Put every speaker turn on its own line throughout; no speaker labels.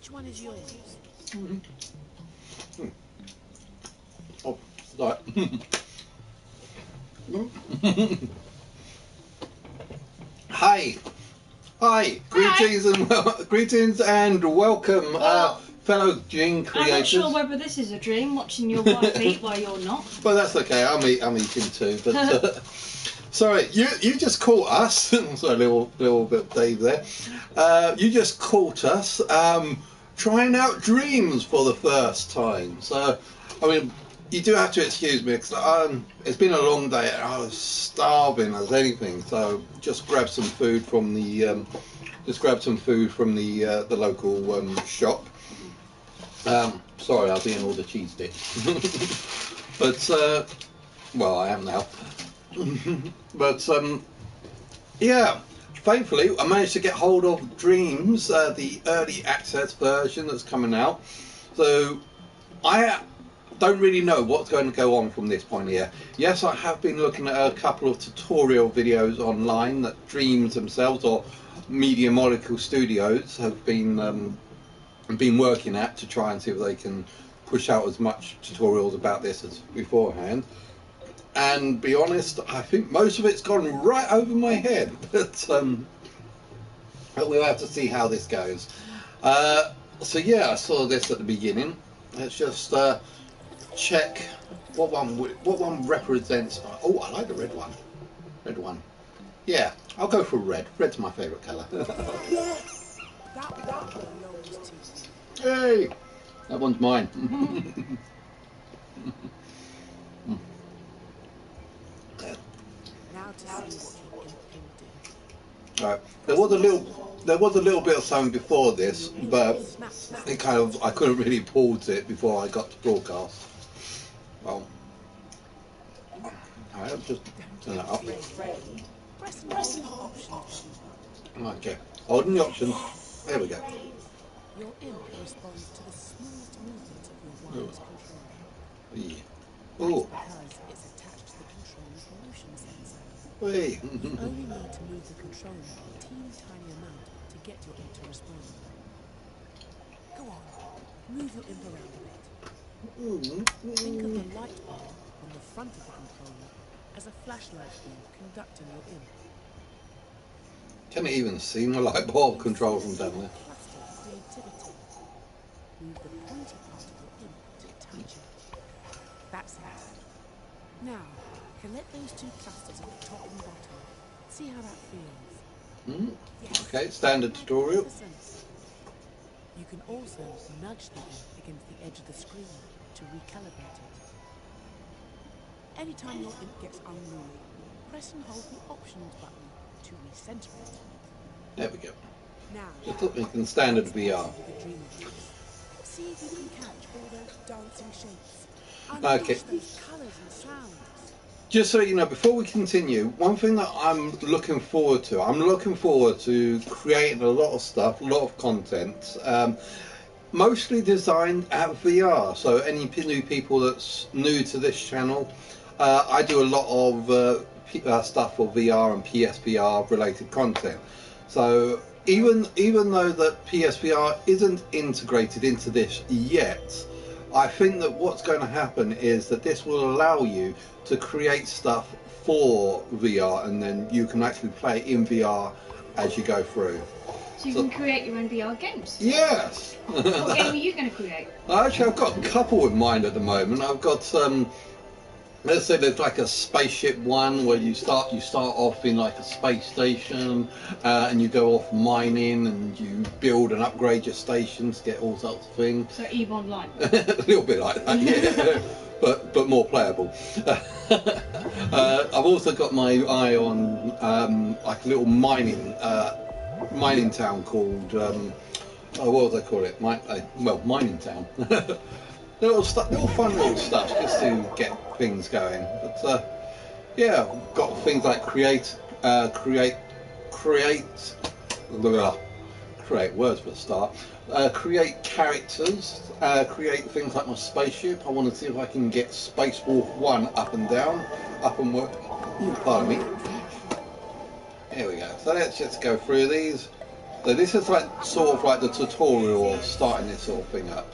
Which one is yours?
Oh, right. Hi, greetings and welcome, fellow dream creators.
I'm not sure whether this is a dream, watching your wife eat while you're not.
Well, that's okay. I'm eating too. But sorry, you just caught us. So a little bit of Dave there. You just caught us trying out dreams for the first time. So, I mean, you do have to excuse me because it's been a long day and I was starving as anything. So just grabbed some food from the local shop. Sorry, I was eating all the cheese sticks. But well, I am now. But yeah, thankfully I managed to get hold of Dreams, the early access version that's coming out. So I don't really know what's going to go on from this point here. Yes, I have been looking at a couple of tutorial videos online that Dreams themselves or Media Molecule Studios have been working at to try and see if they can push out as much tutorials about this as beforehand. And be honest, I think most of it's gone right over my head. But we'll have to see how this goes. So yeah, I saw this at the beginning. Let's just check what one represents. Oh, I like the red one. Red one. Yeah, I'll go for red. Red's my favourite colour.
Yes! That belongs to you.
Hey! That one's mine.
Now to see what your imp can do.
Right. There was a little bit of something before this, but it I couldn't really pause it before I got to broadcast. Well, I'll just turn that up. Okay, holding the options. There we go.
Your imp responds to the smooth movement of your wand's control.
Yeah. Oh.
Because it's attached to the controller's motion sensor.
Hey.
You only need to move the controller a teeny tiny amount to get your imp to respond. Go on, move your imp around a bit. Think of the light bulb on the front of the controller as a flashlight beam conducting your imp.
Can it even see my light bulb control from down there?
Cluster of creativity. Move the pointy part of your imp to touch it. That's it. Now, collect those two clusters at the top and bottom. See how that feels. Yes.
Okay, standard tutorial.
You can also nudge the imp against the edge of the screen to recalibrate it. Anytime your imp gets unruly, press and hold the options button to recenter it.
There we go.
Now,
Just looking standard VR.
see if you can catch all those dancing shapes.
Okay.
Those colours and sounds.
Just so you know, before we continue, one thing that I'm looking forward to creating a lot of stuff, a lot of content, mostly designed at VR. So any new people that's new to this channel, I do a lot of stuff for VR and PSVR related content. So even though that PSVR isn't integrated into this yet, I think that what's going to happen is that this will allow you to create stuff for VR, and then you can actually play in VR as you go through.
So you can create your own VR games?
Yes!
What game are you going to create?
Actually, I've got a couple in mind at the moment. I've got let's say there's like a spaceship one where you start off in like a space station and you go off mining and you build and upgrade your stations to get all sorts of things.
So EVE Online?
A little bit like that, yeah. but more playable. I've also got my eye on like a little mining town called what would I call it? Mining town. little fun little stuff just to get things going. But yeah, got things like create words for a start. Create characters, create things like my spaceship. I want to see if I can get Spacewalk 1 up and down, up and work. Pardon me. Here we go. So let's just go through these. So this is like sort of like the tutorial of starting this sort of thing up.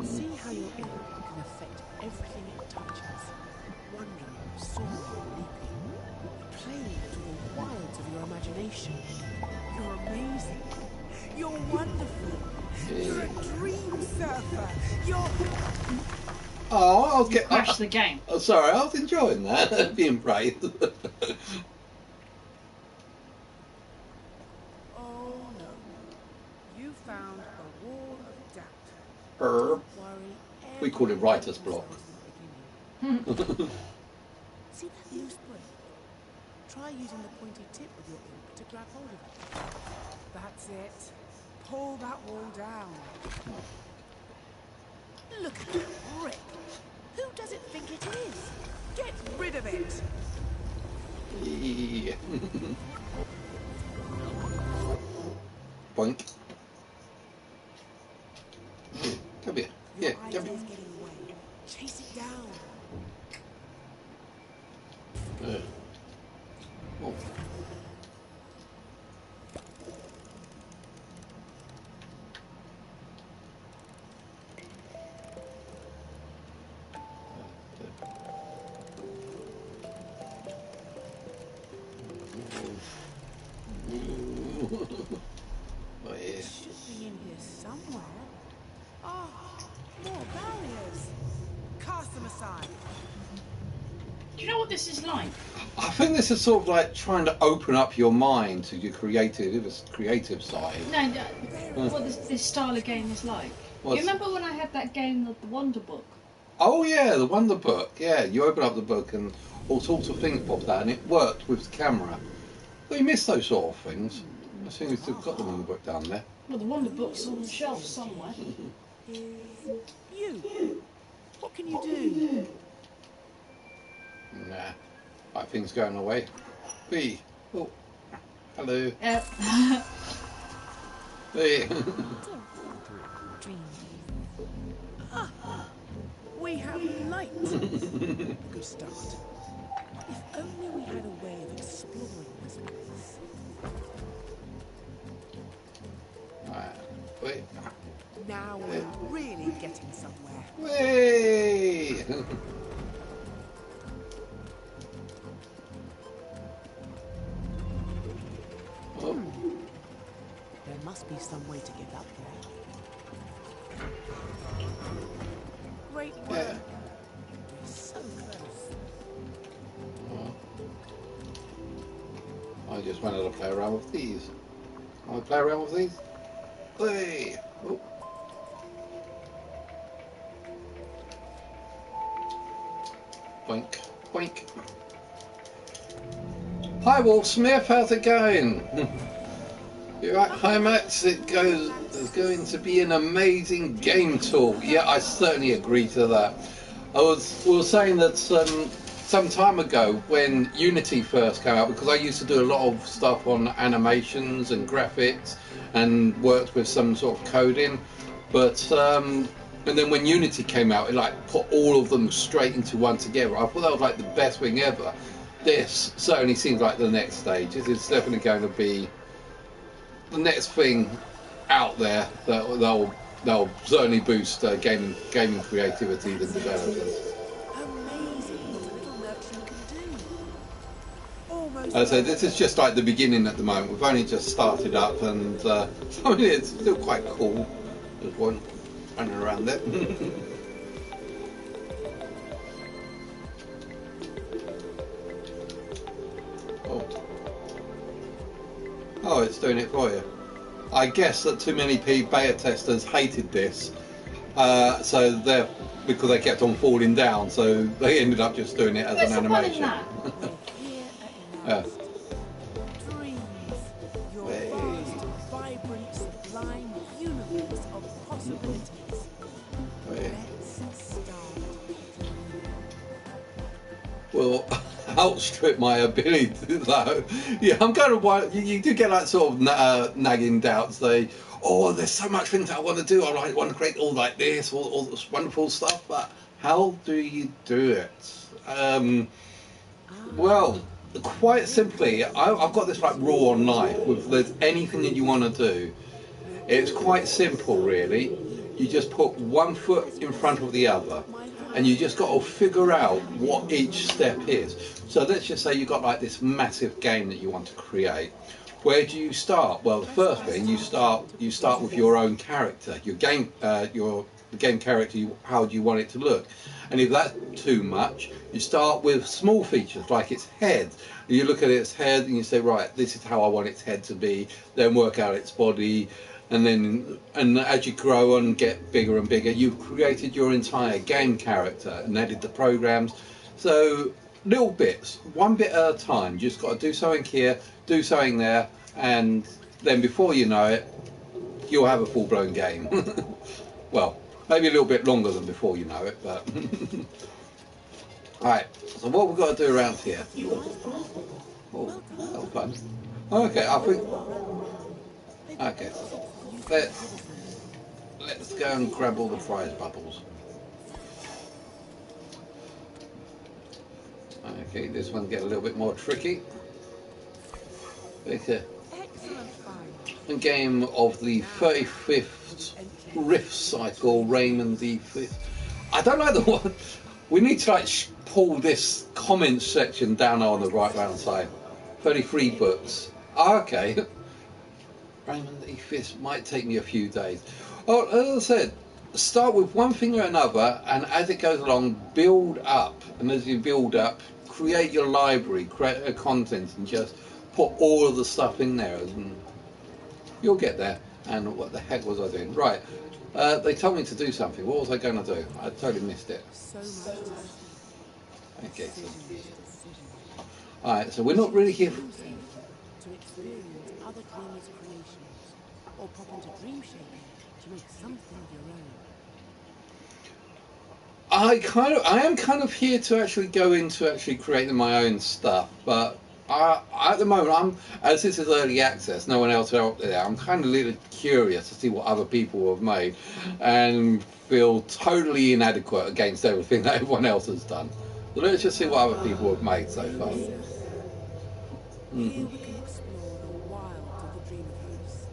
See how your imp can affect everything it touches. Wandering, soaring, leaping, playing to the wilds of your imagination. You're amazing. You're wonderful. You're a dream surfer. You're...
Oh, I'll get.
Crash the game.
Oh, sorry, I was enjoying that. Being praised.
Oh no. You found a wall of doubt.
Err.
Don't worry.
We call it writer's block.
See that loose brick? Try using the pointy tip of your imp to grab hold of it. That's it. Pull that wall down. Look at that brick. Who does it think it is? Get rid of it.
Yeah. Boink. Come here. Yeah,
Your
come
idea
here.
is getting away. Chase it down.
Oh. Oh, yeah.
It should be in here somewhere. Oh, more barriers. Cast them aside.
Do you know what this is like?
I think this is sort of like trying to open up your mind to your creative side.
No, what this style of game is like.
What's-
You remember when I had that game, the Wonder Book?
Oh yeah, the Wonder Book. Yeah, you open up the book and all sorts of things popped out, and it worked with the camera. We miss those sort of things. I think we've still got them in the book down there.
Well, the Wonder Book's on the shelf somewhere.
You. What can you do?
Nah, right, things going away. B. Oh, hello. Hey.
We have light. A good start. If only we had a way of exploring this place.
Wait.
Now we're really getting somewhere.
Way. Oh.
There must be some way to get up there. Great work.
Yeah.
We're so close.
I just wanted to play around with these. Want to play around with these? Hey. Oh. Boink, boink. Hi, Wolf Smith. How's it going? You're right. Hi, Max. There's going to be an amazing game talk. Yeah, I certainly agree to that. We were saying that some time ago when Unity first came out, because I used to do a lot of stuff on animations and graphics and worked with some sort of coding, but and then when Unity came out, it like put all of them straight into one together. I thought that was like the best thing ever. This certainly seems like the next stage. It's definitely going to be the next thing out there that'll certainly boost gaming creativity and developers.
Amazing what a little nurturing can do. Almost.
As I say, this is just like the beginning at the moment. We've only just started up, and I mean, it's still quite cool. There's one running around there. Oh, it's doing it for you. I guess that too many beta testers hated this, so because they kept on falling down, so they ended up just doing it as
Where's
an
the fun in
animation.
that?
We're here at
Yeah.
last. Dreams, your
Hey.
vast, vibrant, sublime universe of possibilities.
Hey.
Let's start.
Will outstrip my ability though. Yeah, I'm kind of you do get like sort of nagging doubts. There's so much things I want to do. I want to create all like this, all this wonderful stuff. But how do you do it? Well, quite simply, I've got this like raw knife. If there's anything that you want to do, it's quite simple, really. You just put one foot in front of the other, and you just got to figure out what each step is. So let's just say you've got like this massive game that you want to create. Where do you start? Well, the first thing you start with your own character, your game character. How do you want it to look? And if that's too much, you start with small features like its head. You look at its head and you say, right, this is how I want its head to be. Then work out its body, and as you grow and get bigger and bigger, you've created your entire game character and added the programs. So little bits, one bit at a time. You just got to do something here, do something there, and then before you know it, you'll have a full-blown game. Well, maybe a little bit longer than before you know it, but alright, so what we've got to do around here. Oh, that was fun. Okay, I think. Okay, let's go and grab all the prize bubbles. Okay, this one get a little bit more tricky. It's a game of the 35th Rift Cycle, Raymond the 5th. I don't like the one. We need to like pull this comments section down on the right hand side. 33 books. Okay. Raymond the 5th might take me a few days. Oh, as I said, start with one thing or another, and as it goes along, build up. And as you build up, create your library, create a content, and just put all of the stuff in there, and you'll get there. And what the heck was I doing? Right, they told me to do something. What was I going to do? I totally missed it. Okay, so alright, so we're not really here
to experience other dreamers' creations, or pop into dream shaping to make something of your own.
I am kind of here to actually go into actually creating my own stuff, but at the moment, as this is early access, no one else out there, I'm kind of a little curious to see what other people have made, and feel totally inadequate against everything that everyone else has done. So let's just see what other people have made so far.
Here we can explore the wilds of the Dreamverse,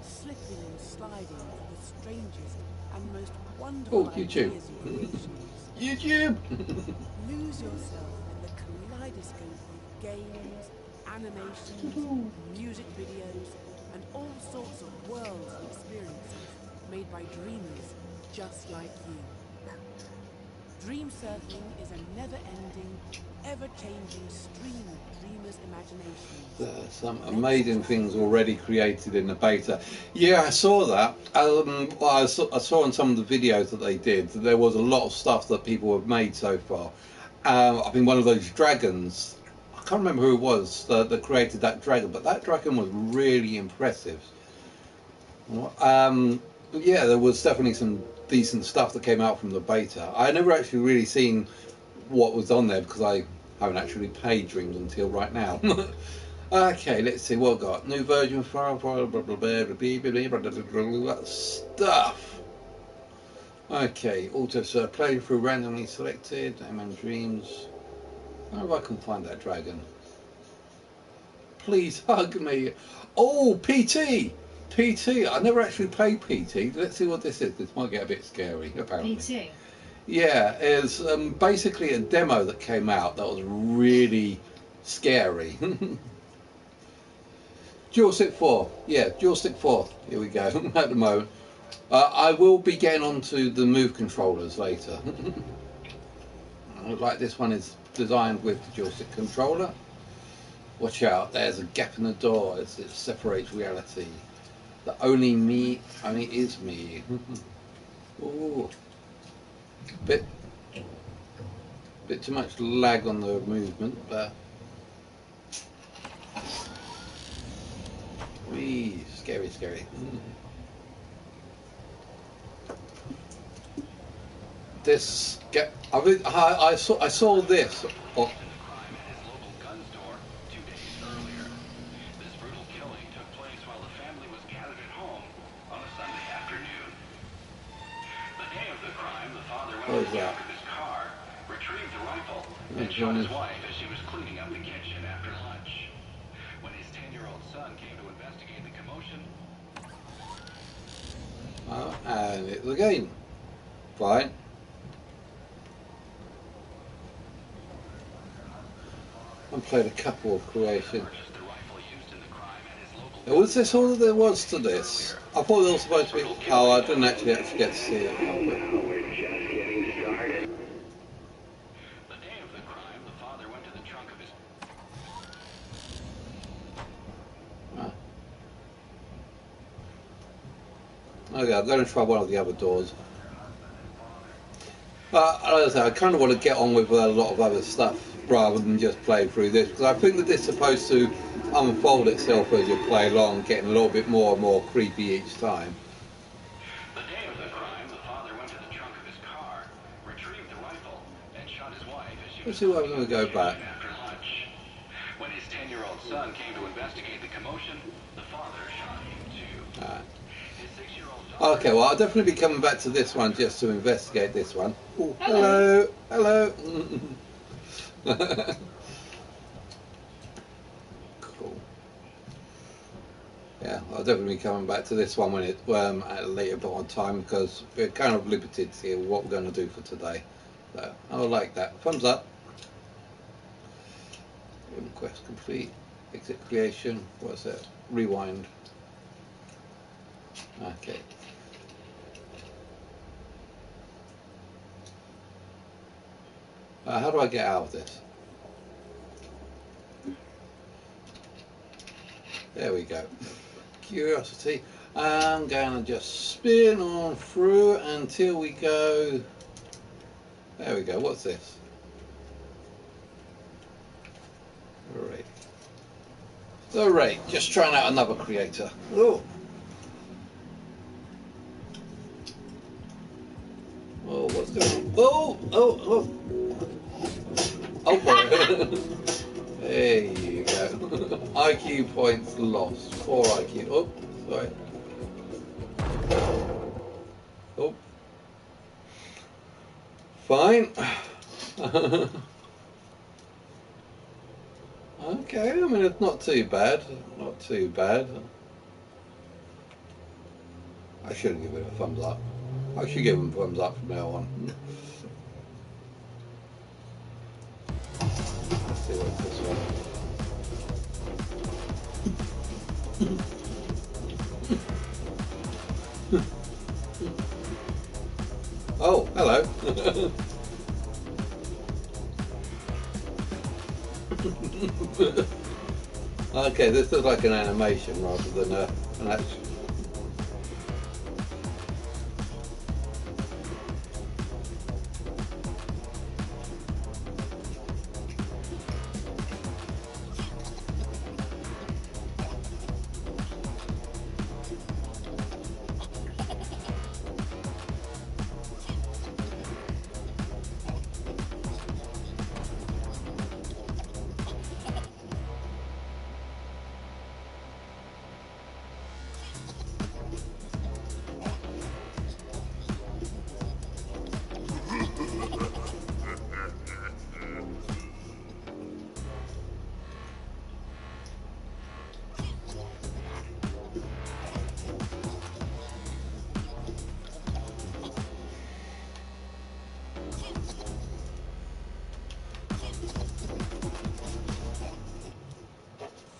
slipping and sliding through the strangest and most wonderful
YouTube.
ideas and creations.
YouTube!
Lose yourself in the kaleidoscope of games, animations, music videos, and all sorts of worlds and experiences made by dreamers just like you. Dream surfing is a never-ending, ever-changing stream of dreamers' imaginations.
There's some amazing things already created in the beta. Yeah, I saw that. Well, I saw on some of the videos that they did that there was a lot of stuff that people have made so far. I mean, one of those dragons, I can't remember who it was that created that dragon, but that dragon was really impressive. Yeah, there was definitely some decent stuff that came out from the beta. I never actually really seen what was on there because I haven't actually played Dreams until right now. Okay, let's see what we've got. New version, stuff. Okay, auto play through randomly selected. MM Dreams. I wonder if I can find that dragon. Please hug me. Oh, PT! PT. I never actually played PT. Let's see what this is. This might get a bit scary, apparently.
PT.
Yeah, it's basically a demo that came out that was really scary. DualSense 4. Yeah, DualSense 4. Here we go. At the moment. I will be getting onto the Move controllers later. Like this one is designed with the DualSense controller. Watch out, there's a gap in the door as it separates reality. That only is me. Ooh. Bit too much lag on the movement, but wee, scary. This I saw this. Oh. What is that?
Retrieved the rifle and shot his wife as she was cleaning up the
And it's again. Fine. I played a couple of creation. Was this all that there was to this? I thought there was supposed to be. Oh, I didn't actually get to see it. Okay, I'm going to try one of the other doors. But as I say, I kind of want to get on with a lot of other stuff rather than just play through this, because I think that this is supposed to unfold itself as you play along, getting a little bit more and more creepy each time.
The day of the crime, the father went to the trunk of his car, retrieved the rifle, and shot his wife as she
Let's see where I'm going to go back.
after lunch. When his 10-year-old son came to investigate the commotion, the father shot him too.
Alright.
His 6-year-old daughter...
Okay, well, I'll definitely be coming back to this one just to investigate this one. Ooh, hello, hello. Cool. Yeah, I'll definitely be coming back to this one when it at a later point in time, because we're kind of limited here what we're going to do for today. So I like that. Thumbs up. Quest complete. Exit creation. What's it? Rewind. Okay. How do I get out of this? There we go. Curiosity. I'm going to just spin on through until we go. There we go. What's this? Alright. Alright, just trying out another creator. Oh. Oh, what's going on? Oh, oh, oh. Oh boy. There you go. IQ points lost. 4 IQ. Oh, sorry. Oh. Fine. Okay, I mean, it's not too bad. Not too bad. I should give it a thumbs up. I should give them thumbs up from now on. Let's see what's this one. Oh, hello. Okay, this looks like an animation rather than an action.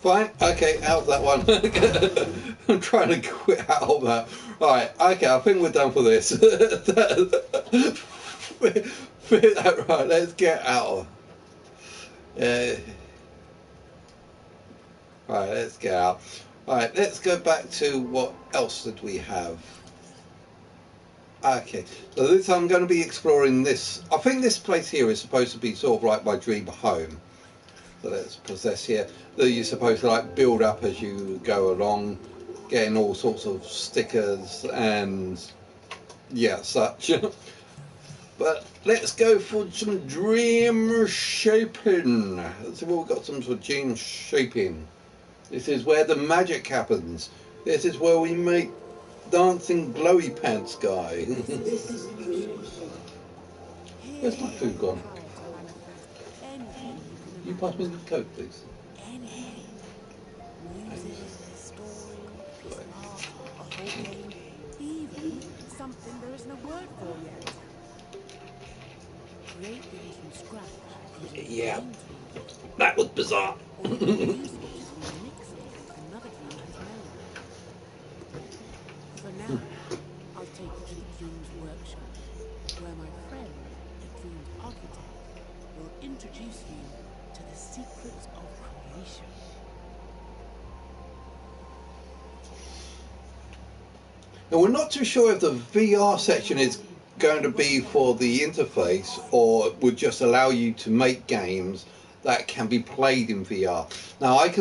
Fine, okay, out of that one. I'm trying to quit out of that. Right, okay, I think we're done for this. Right, let's get out of. Right, let's get out. Right, let's go back to what else did we have. Okay, so this I'm going to be exploring this. I think this place here is supposed to be sort of like my dream home. So let's possess here. That you're supposed to like build up as you go along, getting all sorts of stickers and yeah, such. But let's go for some dream shaping. So we've got some sort of dream shaping. This is where the magic happens. This is where we make dancing glowy pants guy. Where's my food gone? You pass me the coke, please.
game, even something there isn't a word for yet. Create things from scratch using
Yeah.
dream tools,
That was bizarre.
or even use them to remix something another dreamer has made. For now, I'll take you to the Dreams Workshop, where my friend, the Dreams Architect, will introduce you to the secrets of creation.
Now, we're not too sure if the VR section is going to be for the interface or would just allow you to make games that can be played in VR. Now, I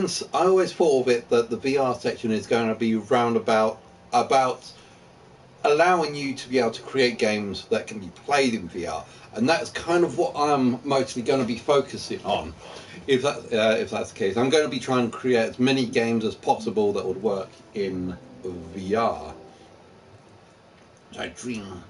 always thought of it that the VR section is going to be round about allowing you to be able to create games that can be played in VR, and that's kind of what I'm mostly going to be focusing on. If that's the case, I'm going to be trying to create as many games as possible that would work in VR. I dream.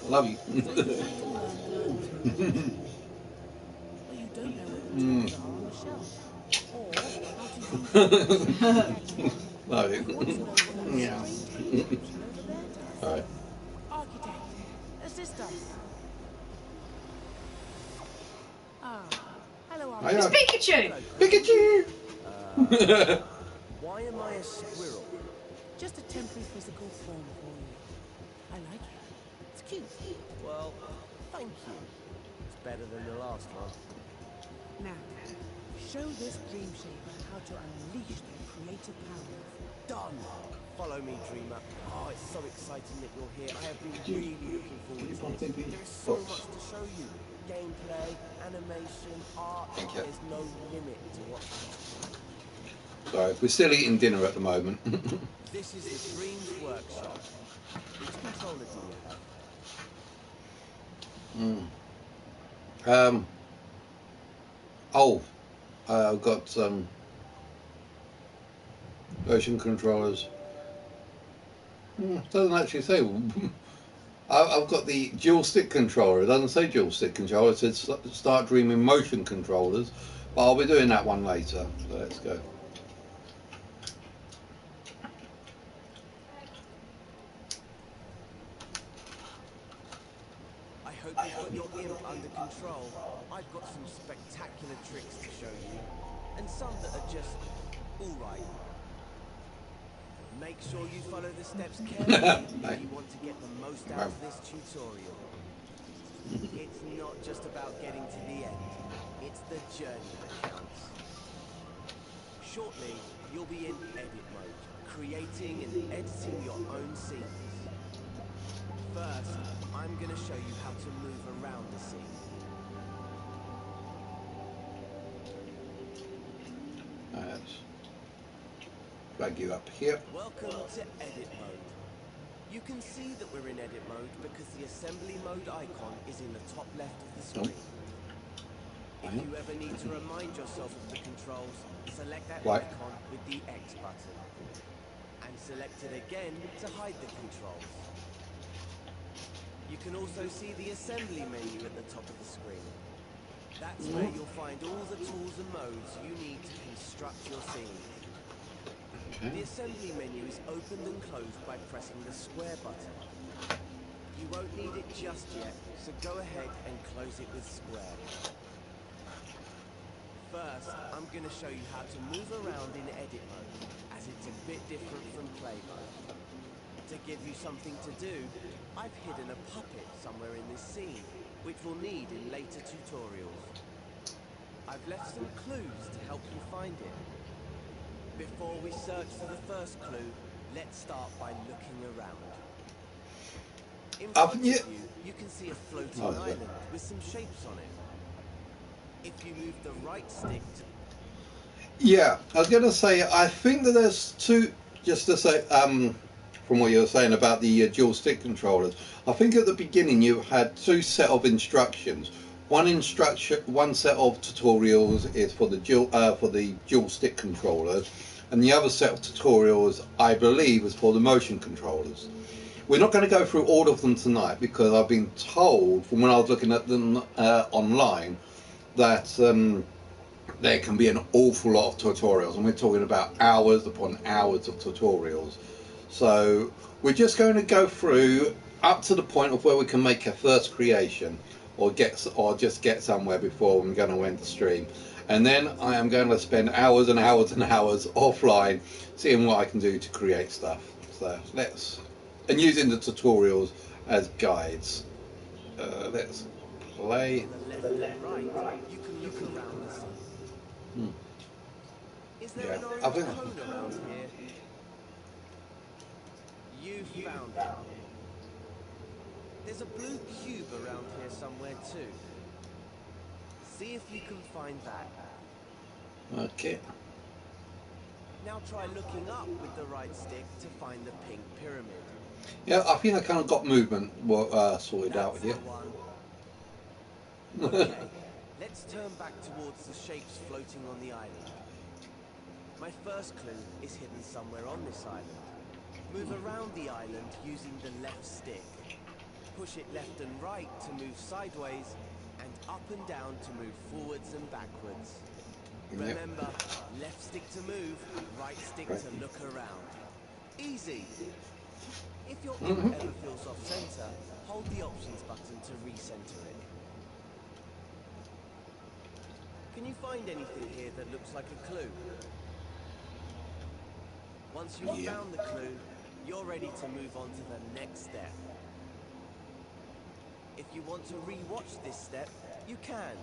Love you.
So you have to learn the language, but you don't know what the tools are on the shelf, or how to use them.
Love
You want to know what that
you. Yeah.
strange contraption over there does.
Alright.
Architect, assist us. Ah, hello,
Hi,
architect.
It's Pikachu!
Pikachu!
Why am I a squirrel?
Just a temporary physical form for you. I like it. It's cute.
Well, thank you. It's better than the last one.
Now, show this dream shaper how to unleash their creative powers.
Done! Follow me, Dreamer. Oh, it's so exciting that you're here. I have been really looking forward to this. There is so much to show you. Gameplay, animation, art.
Thank you.
There's no limit to what.
Sorry, we're still eating dinner at the moment.
This is the Dreams Workshop. Which controller do you have?
I've got some motion controllers. Doesn't actually say. I've got the dual stick controller. It doesn't say dual stick controller. It says start dreaming motion controllers. But I'll be doing that one later. So let's go.
I hope you've got your imp under control. I've got some spectacular tricks to show you, and some that are just alright. Make sure you follow the steps carefully if you want to get the most out of this tutorial. It's not just about getting to the end, it's the journey that counts. Shortly, you'll be in edit mode, creating and editing your own scenes. First, I'm going to show you how to move around the scene.
Let's drag you up here.
Welcome to edit mode. You can see that we're in edit mode because the assembly mode icon is in the top left of the screen. If you ever need to remind yourself of the controls, select that
Right.
icon with the X button. And select it again to hide the controls. You can also see the assembly menu at the top of the screen. That's where you'll find all the tools and modes you need to construct your scene. The
Okay.
assembly menu is opened and closed by pressing the square button. You won't need it just yet, so go ahead and close it with square. First, I'm going to show you how to move around in edit mode, as it's a bit different from play mode. To give you something to do, I've hidden a puppet somewhere in this scene, which we'll need in later tutorials. I've left some clues to help you find it. Before we search for the first clue, let's start by looking around. In front of you, you can see a floating island with some shapes on it. If you move the right stick to...
Yeah, I was going to say, I think that there's two, just to say, from what you were saying about the dual stick controllers, I think at the beginning you had two set of instructions. One set of tutorials is for the dual stick controllers, and the other set of tutorials, I believe, is for the motion controllers. We're not going to go through all of them tonight because I've been told from when I was looking at them online that there can be an awful lot of tutorials, and we're talking about hours upon hours of tutorials. So we're just going to go through up to the point of where we can make a first creation, or just get somewhere before I'm going to end the stream. And then I am going to spend hours and hours and hours offline seeing what I can do to create stuff. So and using the tutorials as guides. Let's play.
On the left and right, you can look around the scene. Is there
Yeah,
an
I
orange
think.
cone around here? You found it. There's a blue cube around here somewhere too. See if you can find that.
Okay.
Now try looking up with the right stick to find the pink pyramid.
Yeah, I think I kind of got movement sorted out with
That's
you.
the one. Okay, let's turn back towards the shapes floating on the island. My first clue is hidden somewhere on this island. Move around the island using the left stick. Push it left and right to move sideways, and up and down to move forwards and backwards.
Yep.
Remember, left stick to move, right stick to look around. Easy! If your imp ever feels off center, hold the options button to recenter it. Can you find anything here that looks like a clue? Once you've
Yeah.
found the clue, you're ready to move on to the next step. If you want to re-watch this step, you can.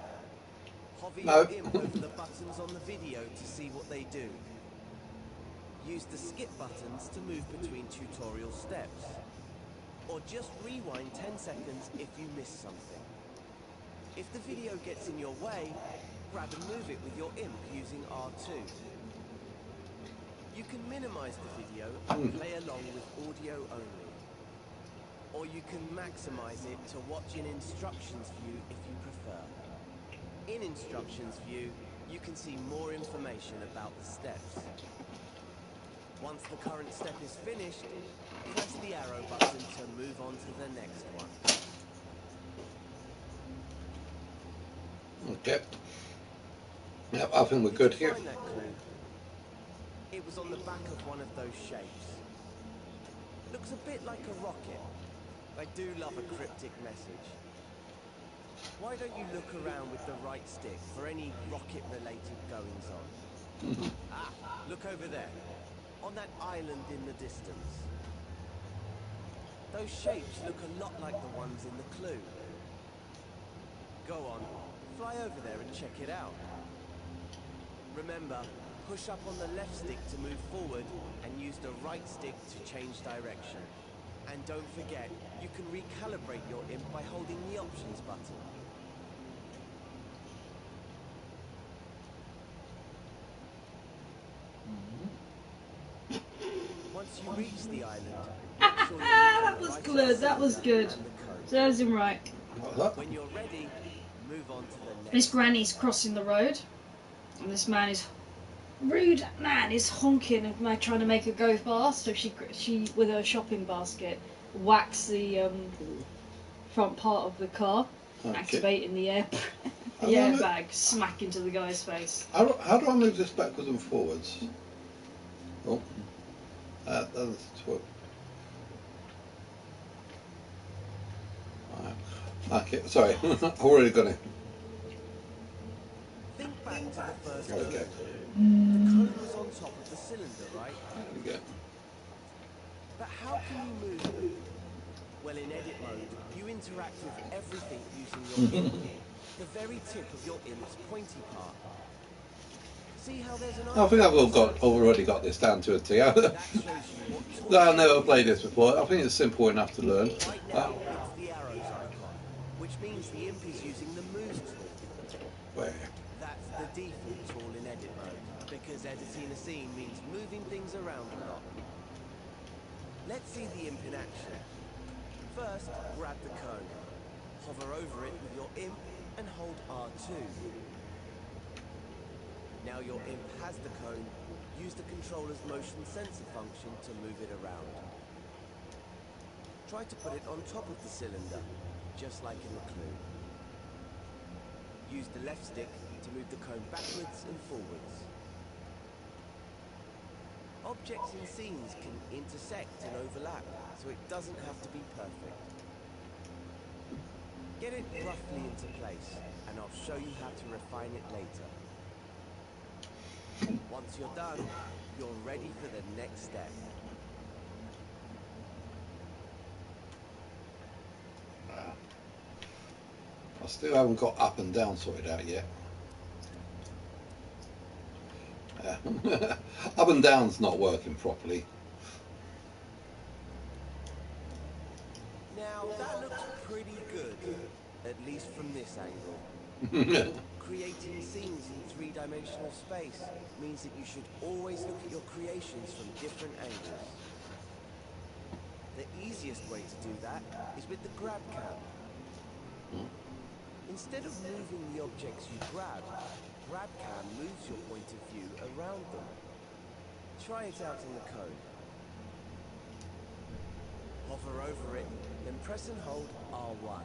Hover your imp over the buttons on the video to see what they do. Use the skip buttons to move between tutorial steps. Or just rewind 10 seconds if you miss something. If the video gets in your way, grab and move it with your imp using R2. You can minimize the video and play along with audio only. Or you can maximize it to watch in instructions view if you prefer. In instructions view, you can see more information about the steps. Once the current step is finished, press the arrow button to move on to the next one.
Okay. Yep, I think we're good
Did you
here.
find that clue? It was on the back of one of those shapes. Looks a bit like a rocket. I do love a cryptic message. Why don't you look around with the right stick for any rocket-related goings-on? Look over there, on that island in the distance. Those shapes look a lot like the ones in the clue. Go on, fly over there and check it out. Remember, push up on the left stick to move forward and use the right stick to change direction. And don't forget, you can recalibrate your imp by holding the options button. Once you reach the island, make sure you're
That was
right
good, that was good.
and the code.
Serves him right.
What's that?
When you're ready, move on to the next.
This granny's crossing the road, and this man is rude man is honking and trying to make her go fast. So she with her shopping basket whacks the front part of the car,
Okay.
activating the
How do I move-
airbag, smack into the guy's face.
How do I move this backwards and forwards? Oh, that's what. Okay, sorry, I've already got it.
Think back to the first
There we
clue.
go.
The cone was on top of the cylinder, right?
There we go.
But how can you move them? Well, in edit mode, you interact with everything using your imp, the very tip of your imp's pointy part. See how there's an
I think I've already got this down to a T.
That shows you what
No, I've never played this before. I think it's simple enough to learn.
Right now, it's the arrows icon, which means the imp is using the move tool.
Where?
That's the default tool in edit mode, because editing a scene means moving things around a lot. Let's see the imp in action. First, grab the cone. Hover over it with your imp and hold R2. Now your imp has the cone, use the controller's motion sensor function to move it around. Try to put it on top of the cylinder, just like in the clue. Use the left stick to move the cone backwards and forwards. Objects in scenes can intersect and overlap, so it doesn't have to be perfect. Get it roughly into place, and I'll show you how to refine it later. Once you're done, you're ready for the next step.
I still haven't got up and down sorted out yet. Up and down's not working properly.
Now, that looks pretty good, at least from this angle. Creating scenes in three-dimensional space means that you should always look at your creations from different angles. The easiest way to do that is with the grab cam. Instead of moving the objects you grab cam moves your point of view around them. Try it out in the cone. Hover over it, then press and hold R1.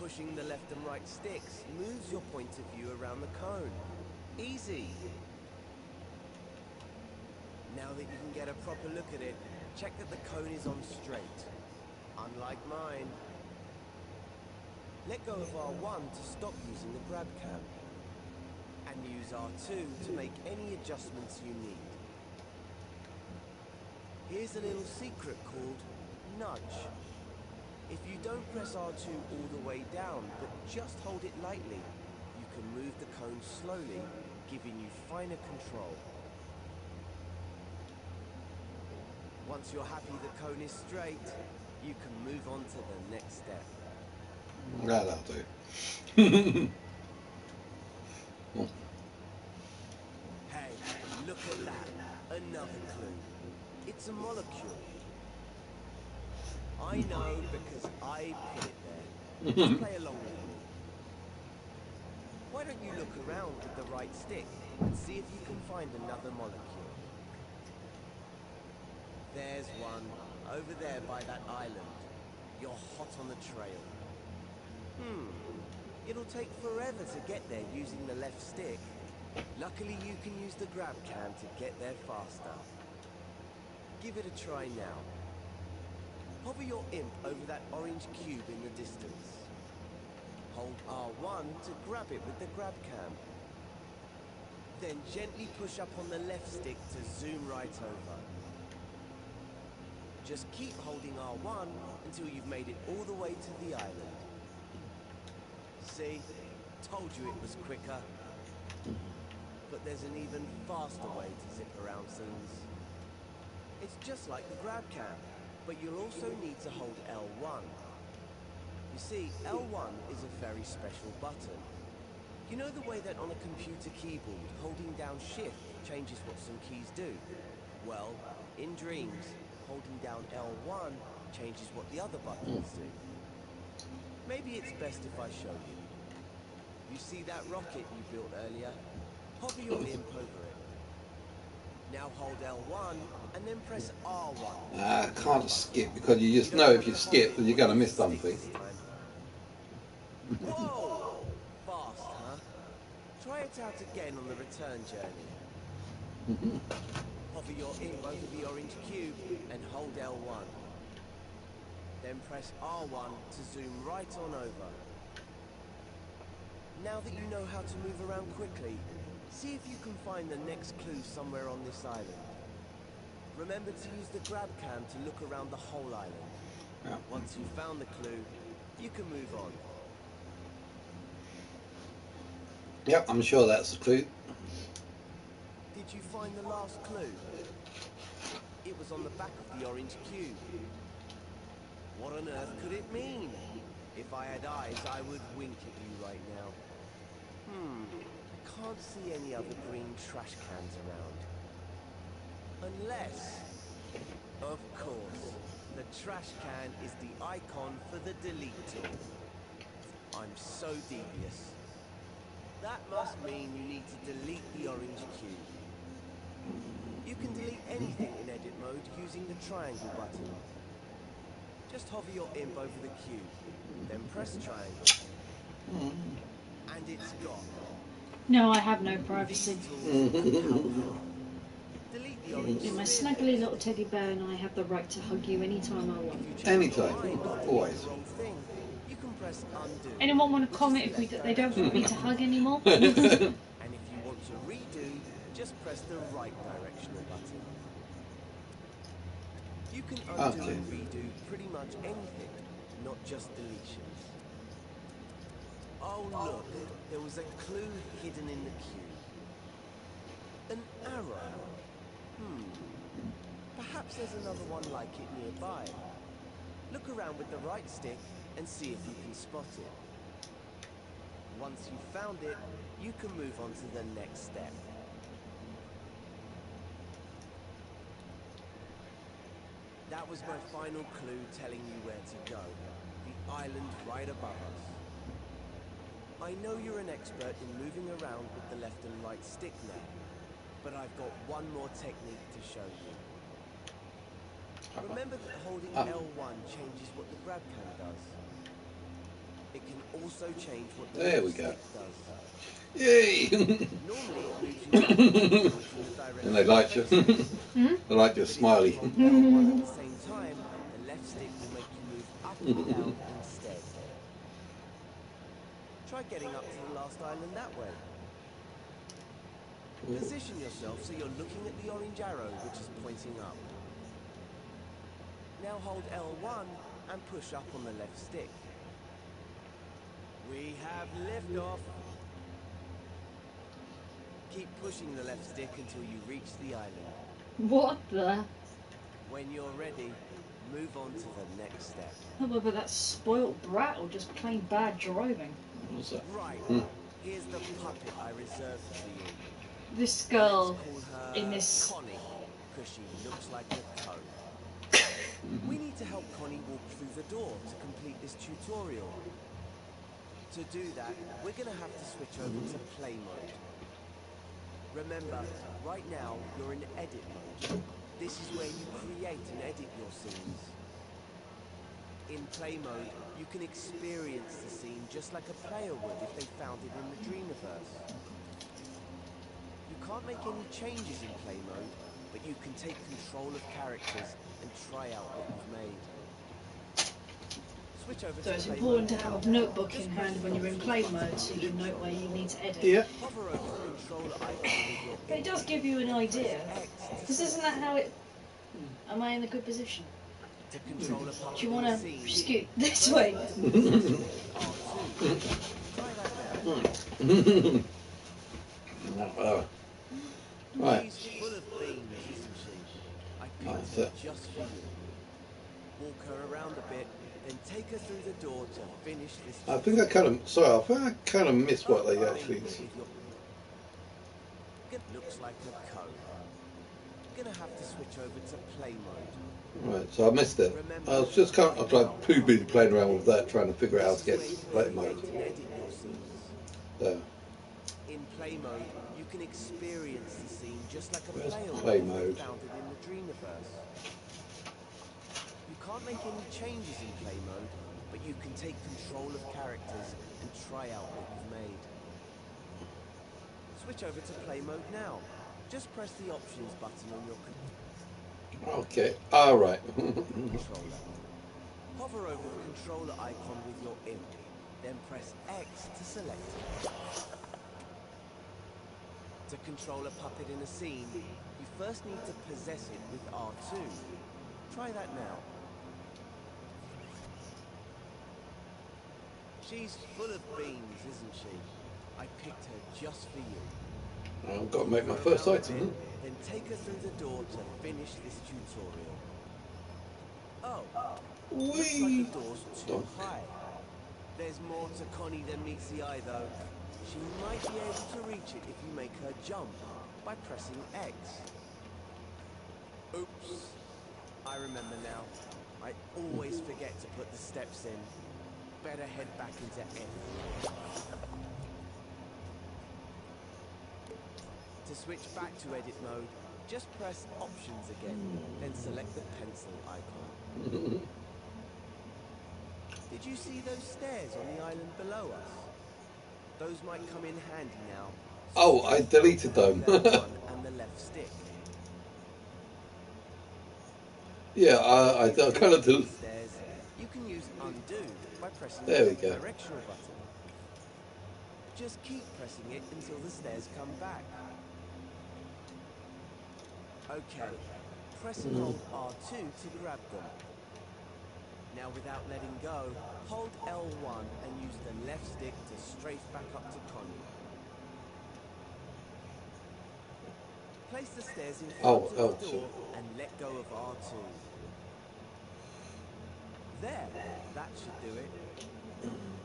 Pushing the left and right sticks moves your point of view around the cone. Easy! Now that you can get a proper look at it, check that the cone is on straight. Unlike mine. Let go of R1 to stop using the grab cam. And use R2 to make any adjustments you need. Here's a little secret called nudge. If you don't press R2 all the way down, but just hold it lightly, you can move the cone slowly, giving you finer control. Once you're happy the cone is straight, you can move on to the next step.
That'll do.
Hey, look at that. Another clue. It's a molecule. I know because I put it there. Just play along with me. Why don't you look around with the right stick and see if you can find another molecule. There's one, over there by that island. You're hot on the trail. It'll take forever to get there using the left stick. Luckily you can use the grab cam to get there faster. Give it a try now. Hover your imp over that orange cube in the distance. Hold R1 to grab it with the grab cam. Then gently push up on the left stick to zoom right over. Just keep holding R1 until you've made it all the way to the island. See? Told you it was quicker. But there's an even faster way to zip around scenes. It's just like the grab cam, but you'll also need to hold L1. You see, L1 is a very special button. You know the way that on a computer keyboard, holding down Shift changes what some keys do? Well, in Dreams, holding down L1 changes what the other buttons do. Maybe it's best if I show you. You see that rocket you built earlier? Hover your imp over it. Now hold L1 and then press R1.
I can't skip because you just know if you skip that you're going to miss something.
Whoa! Fast, huh? Try it out again on the return journey. Hover your imp over the orange cube and hold L1. Then press R1 to zoom right on over. Now that you know how to move around quickly, see if you can find the next clue somewhere on this island. Remember to use the grab cam to look around the whole island.
Yeah.
Once you've found the clue, you can move on.
Yep, I'm sure that's the clue.
Did you find the last clue? It was on the back of the orange cube. What on earth could it mean? If I had eyes, I would wink at you right now. I can't see any other green trash cans around. Unless, of course, the trash can is the icon for the delete tool. I'm so devious. That must mean you need to delete the orange cube. You can delete anything in edit mode using the triangle button. Just hover your imp over the cube, then press triangle, and it's gone.
No, I have no privacy.
These tools are powerful. Delete the orange
Yeah, my
sphere.
snuggly little teddy bear and I have the right to hug you anytime I want.
If you change
Anytime,
your mind or delete
always.
the wrong thing, you can press undo.
Anyone want to
which is
comment
the
if
left
they don't want me to
directional
hug anymore?
And if you want to redo, just press the right directional button. You can undo
Okay.
and redo pretty much anything, not just deletions. Oh look, there was a clue hidden in the cube. An arrow. Perhaps there's another one like it nearby. Look around with the right stick and see if you can spot it. Once you've found it, you can move on to the next step. That was my final clue telling you where to go. The island right above us. I know you're an expert in moving around with the left and right stick now, but I've got one more technique to show you. Remember that holding L1 changes what the grab can does. It can also change what the
There
left
we go.
stick does.
Yay!
Normally it moves you backwards in the direction
And they like you.
you're facing.
They like your smiley.
Hold L1 at the same time, the left stick will make you move up and down instead. Try getting up to the last island that way. Position yourself so you're looking at the orange arrow which is pointing up. Now hold L1 and push up on the left stick. We have liftoff. Keep pushing the left stick until you reach the island.
What the?
When you're ready, move on to the next step.
Whether that's spoilt brat or just plain bad driving.
What's that?
Right, here's the puppet I reserved for you.
This girl
Let's call her
in this.
Connie, because she looks like a cone. We need to help Connie walk through the door to complete this tutorial. To do that, we're going to have to switch over to play mode. Remember, right now you're in edit mode. This is where you create and edit your scenes. In play mode, you can experience the scene just like a player would if they found it in the Dreamiverse. You can't make any changes in play mode, but you can take control of characters and try out what you've made. Switch over
So
to
it's
play
important to
mode
have
now.
a notebook in hand when you're in play mode so you can note where you need to edit.
Yeah.
Hover over the controller icon with your
But it does give you an idea.
X to
Because isn't that how it... Am I in a good position?
to control a puppet
Do you
in
want
a
to
scene.
scoot this way?
R2. Try that now.
Right.
She's full of beans, isn't she? I
That's
picked her
it.
just for you. Walk her around a bit, then take her through the door to finish this.
I think I kind of missed what they actually.
It looks like a cone. Gonna have to switch over to play mode.
Right, so I missed it. I was just kind of like too busy playing around with that, trying to figure out how to get
This is
to
where
play
you
mode.
create and edit your scenes.
There.
In play mode, you can experience the scene just like a
Where's
player
play
would if they
mode?
found it in the Dreamiverse. You can't make any changes in play mode, but you can take control of characters and try out what you've made. Switch over to play mode now. Just press the options button on your
Okay. All right.
controller. Hover over the controller icon with your imp, then press X to select it. To control a puppet in a scene, you first need to possess it with R2. Try that now. She's full of beans, isn't she? I picked her just for you.
I've got to make my first item.
Then take her through the door to finish this tutorial. Oh, looks like
Whee!
the door's too
Donk.
high. There's more to Connie than meets the eye, though. She might be able to reach it if you make her jump by pressing X. Oops. I remember now. I always forget to put the steps in. Better head back into F. To switch back to edit mode, just press options again, then select the pencil icon. Did you see those stairs on the island below us? Those might come in handy now. So
Oh, I
stay
deleted
focused
them.
with L1 and the left stick.
Yeah, I
If you
kind of
hit
do.
these stairs, you can use undo by pressing the
There we
left
go.
directional button. Just keep pressing it until the stairs come back. Okay, press and hold R2 to grab them. Now without letting go, hold L1 and use the left stick to strafe back up to Connie. Place the stairs in front
Oh,
of the
L2.
door and let go of R2. There, that should do it.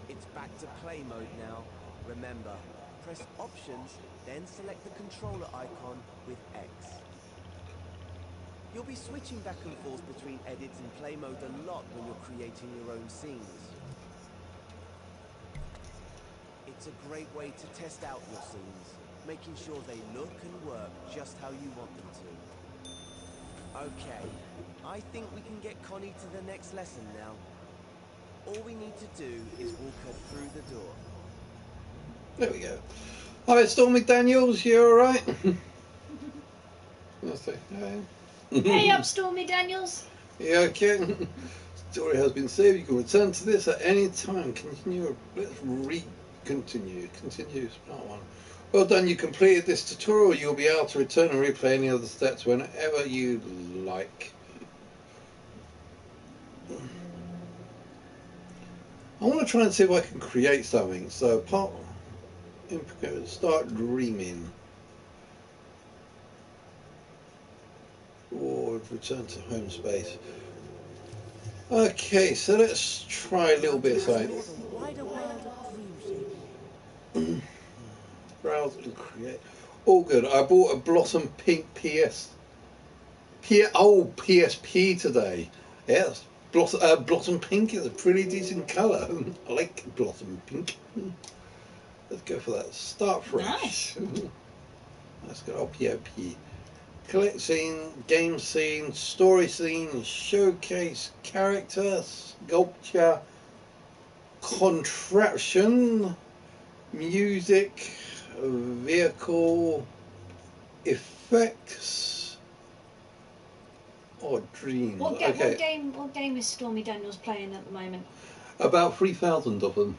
It's back to play mode now. Remember, press Options, then select the controller icon with X. You'll be switching back and forth between edits and play mode a lot when you're creating your own scenes. It's a great way to test out your scenes, making sure they look and work just how you want them to. Okay, I think we can get Connie to the next lesson now. All we need to do is walk her through the door.
There we go. Hi, Stormy Daniels, you alright? I'll say hi.
Hey up, Stormy Daniels.
Yeah, okay. Story has been saved. You can return to this at any time. Continue. Let's continue. Continue. Part one. Well done. You completed this tutorial. You'll be able to return and replay any of the steps whenever you like. I want to try and see if I can create something. So part start dreaming. Or return to home space. Okay, so let's try a little bit of
Explore
science.
the wider world of dream shaping.
Browse and create. All good. I bought a Blossom Pink PSP today. Yes, Blossom Pink is a pretty decent colour. I like Blossom Pink. Let's go for that. Start fresh.
Nice.
Let's go. Oh, POP. Collect scene, game scene, story scene, showcase, character, sculpture, contraption, music, vehicle, effects, or dreams.
What
Okay,
game is Stormy Daniels playing at the moment?
about 3,000 of them.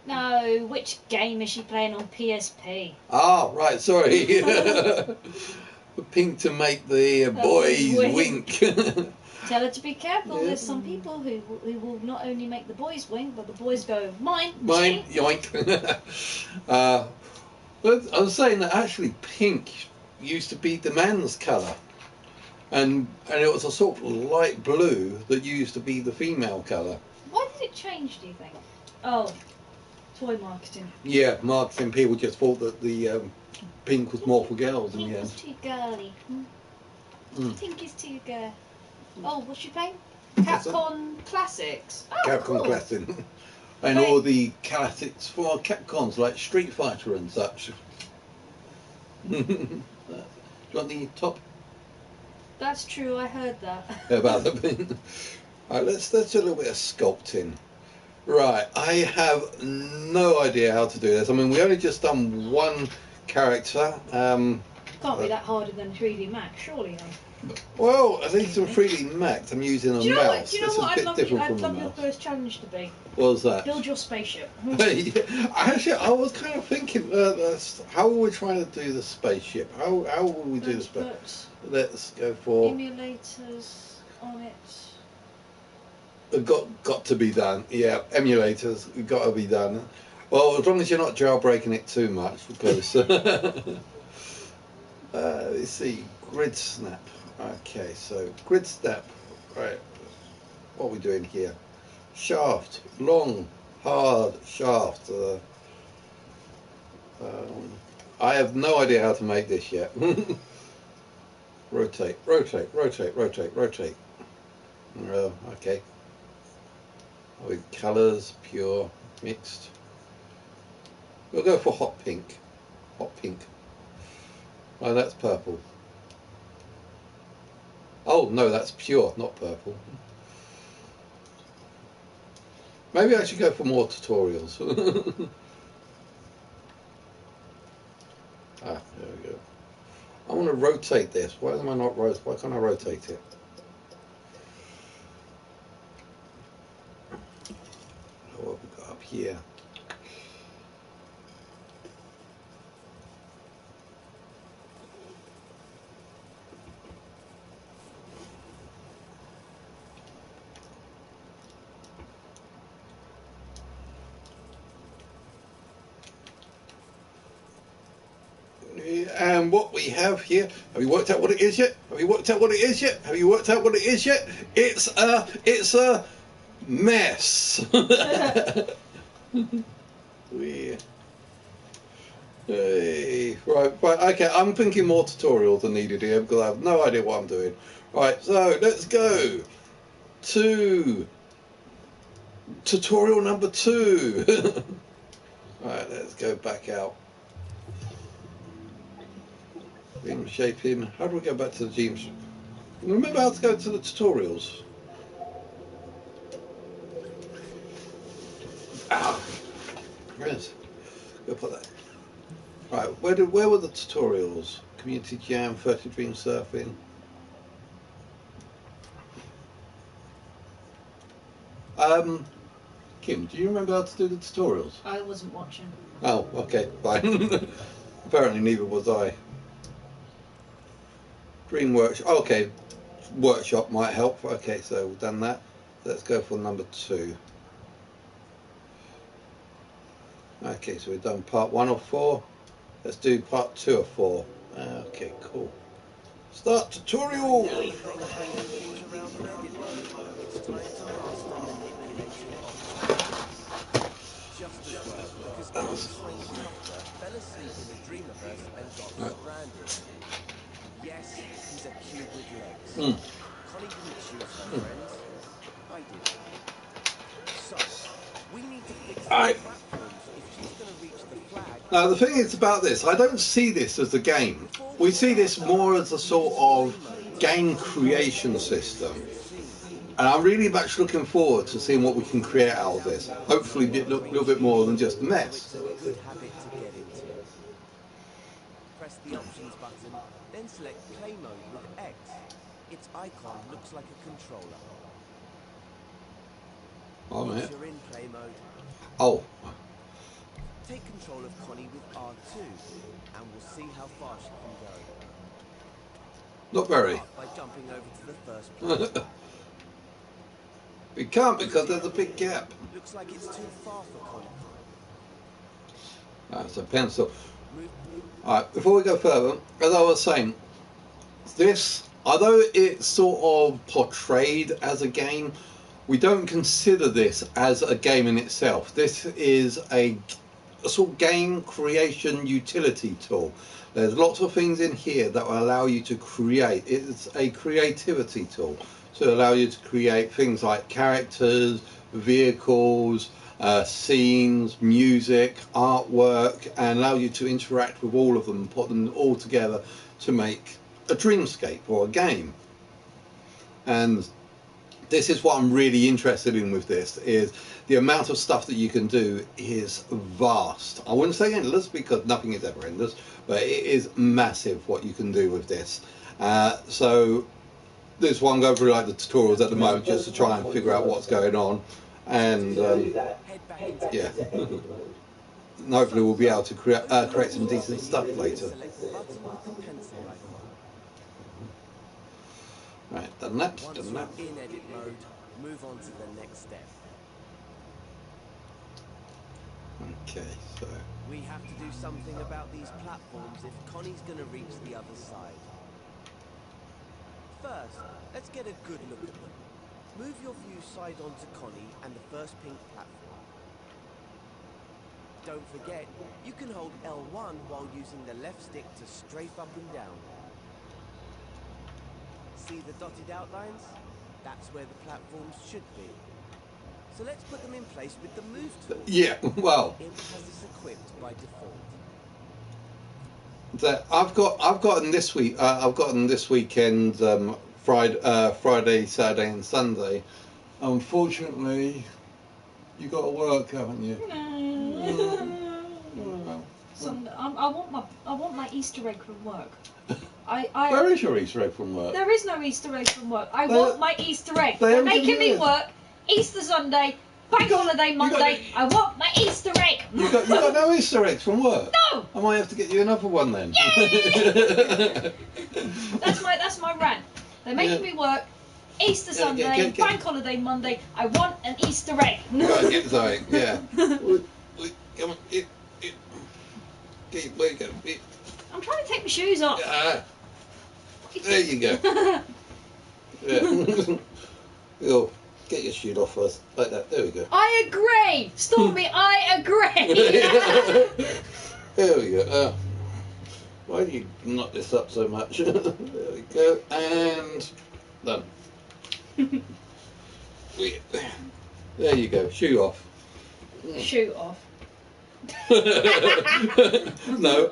No, which game is she playing on PSP?
Ah, right, sorry. Pink to make the boys wink.
Tell her to be careful.
Yeah.
There's some people who will not only make the boys wink, but the boys go, mine.
Mine, yoink. But I was saying that actually pink used to be the man's colour. And it was a sort of light blue that used to be the female colour.
Why did it change, do you think? Oh, toy marketing.
Yeah, marketing people just thought that the pink was more for girls in
Pink
the
was
end.
too girly.
Mm.
Pink is too girl. Oh, what's she playing?
What's that?
Capcom Classics. Oh,
Capcom
cool.
Classic. And all the classics for Capcoms like Street Fighter and such. Do you want the top
That's true, I heard that.
about the pin? Alright, let's do a little bit of sculpting. Right, I have no idea how to do this. I mean, we only just done one character.
Can't be that harder than 3D Max, surely. Though.
Well, at least in 3D Max, I'm using a
Do you know
mouse.
what? Do you know
It's
what
a
I'd
bit
love,
different
I'd
from the
love your
mouse.
first challenge to be?
What was that?
Build your spaceship.
Actually, I was kind of thinking, how are we trying to do the spaceship? How will we do the spaceship?
Put
Let's go for.
emulators on it.
Got to be done. Yeah, emulators got to be done. Well, as long as you're not jailbreaking it too much, because. Let's see, grid snap. Okay, so grid snap. Right, what are we doing here? Shaft, long, hard shaft. I have no idea how to make this yet. Rotate, rotate, rotate, rotate, rotate. Okay. With colours, pure, mixed. We'll go for hot pink. Hot pink. Oh, that's purple. Oh, no, that's pure, not purple. Maybe I should go for more tutorials. There we go. I want to rotate this. Why am I not rotate? Why can't I rotate it? What have we got up here? And what we have here, have you worked out what it is yet? Have you worked out what it is yet? Have you worked out what it is yet? It's a mess. Hey, right, okay, I'm thinking more tutorials are needed here because I have no idea what I'm doing. Right, so let's go to tutorial number 2. Right, let's go back out. Dream shaping. How do we go back to the dreams? Remember how to go to the tutorials? Ah, yes. Go put that. Right, where were the tutorials? Community Jam, 30 Dream Surfing. Kim, do you remember how to do the tutorials?
I wasn't watching.
Oh, okay, fine. Apparently neither was I. Dream Workshop, okay, Workshop might help. Okay, so we've done that. Let's go for number 2. Okay, so we've done part 1 of 4. Let's do part 2 of 4. Okay, cool. Start tutorial!
Fell asleep in the Dreamiverse and got stranded. Yes, he's a cube with legs. Connie didn't choose her friends. I did. So, we need to fix the platforms if she's going to reach the flag.
Now the thing is about this, I don't see this as a game. We see this more as a sort of game creation system. And I'm really much looking forward to seeing what we can create out of this. Hopefully a little bit more than just a mess.
Good habit to get into. Press the options button, then select play mode with X. Its icon looks like a controller.
Oh,
Once
man.
you're in play mode,
Oh.
take control of Connie with R2, and we'll see how far she can go.
Not very.
Start by jumping over to the first platform.
We can't because there's a big gap.
Looks like it's too far for Connie.
That's a pencil.
Move.
Alright, before we go further, as I was saying, this, although it's sort of portrayed as a game, we don't consider this as a game in itself. This is a sort of game creation utility tool. There's lots of things in here that will allow you to create. It's a creativity tool to allow you to create things like characters, vehicles, scenes, music, artwork, and allow you to interact with all of them and put them all together to make a dreamscape or a game. And this is what I'm really interested in with this, is the amount of stuff that you can do is vast. I wouldn't say endless because nothing is ever endless, but it is massive what you can do with this. So this is why I'm going through like the tutorials at the moment just to try and figure out what's going on. And yeah, and hopefully we'll be able to create some decent stuff later. Right, done that,
Once
done
you're
that.
in edit mode, move on to the next step.
Okay, so
We have to do something about these platforms if Connie's going to reach the other side. First, let's get a good look at them. Move your view side onto Connie and the first pink platform. Don't forget, you can hold L1 while using the left stick to strafe up and down. See the dotted outlines? That's where the platforms should be. So let's put them in place with the move tool.
yeah, well,
Imp has this equipped by default.
I've gotten this week. I've gotten this weekend. Friday, Saturday, and Sunday. Unfortunately, You got to work, haven't you?
No. I want my Easter egg from work.
Where is your Easter egg from work?
There is no Easter egg from work. I want my Easter egg.
they
They're
haven't
making
given
me
you
work Easter Sunday, bank holiday Monday. I want my Easter egg.
You got no Easter eggs from work?
No.
I might have to get you another one then.
That's my rant. They're making me work Easter Sunday, bank holiday Monday. I want an Easter egg.
Right, get something, yeah. Come on, where you go?
I'm trying to take my shoes off.
There you go. Yeah. Oh, get your shoe off first, like that. There we go.
I agree, Stormy. I agree.
There we go. Why do you knock this up so much? There we go, and done. There you go. Shoe off.
Shoot off.
No.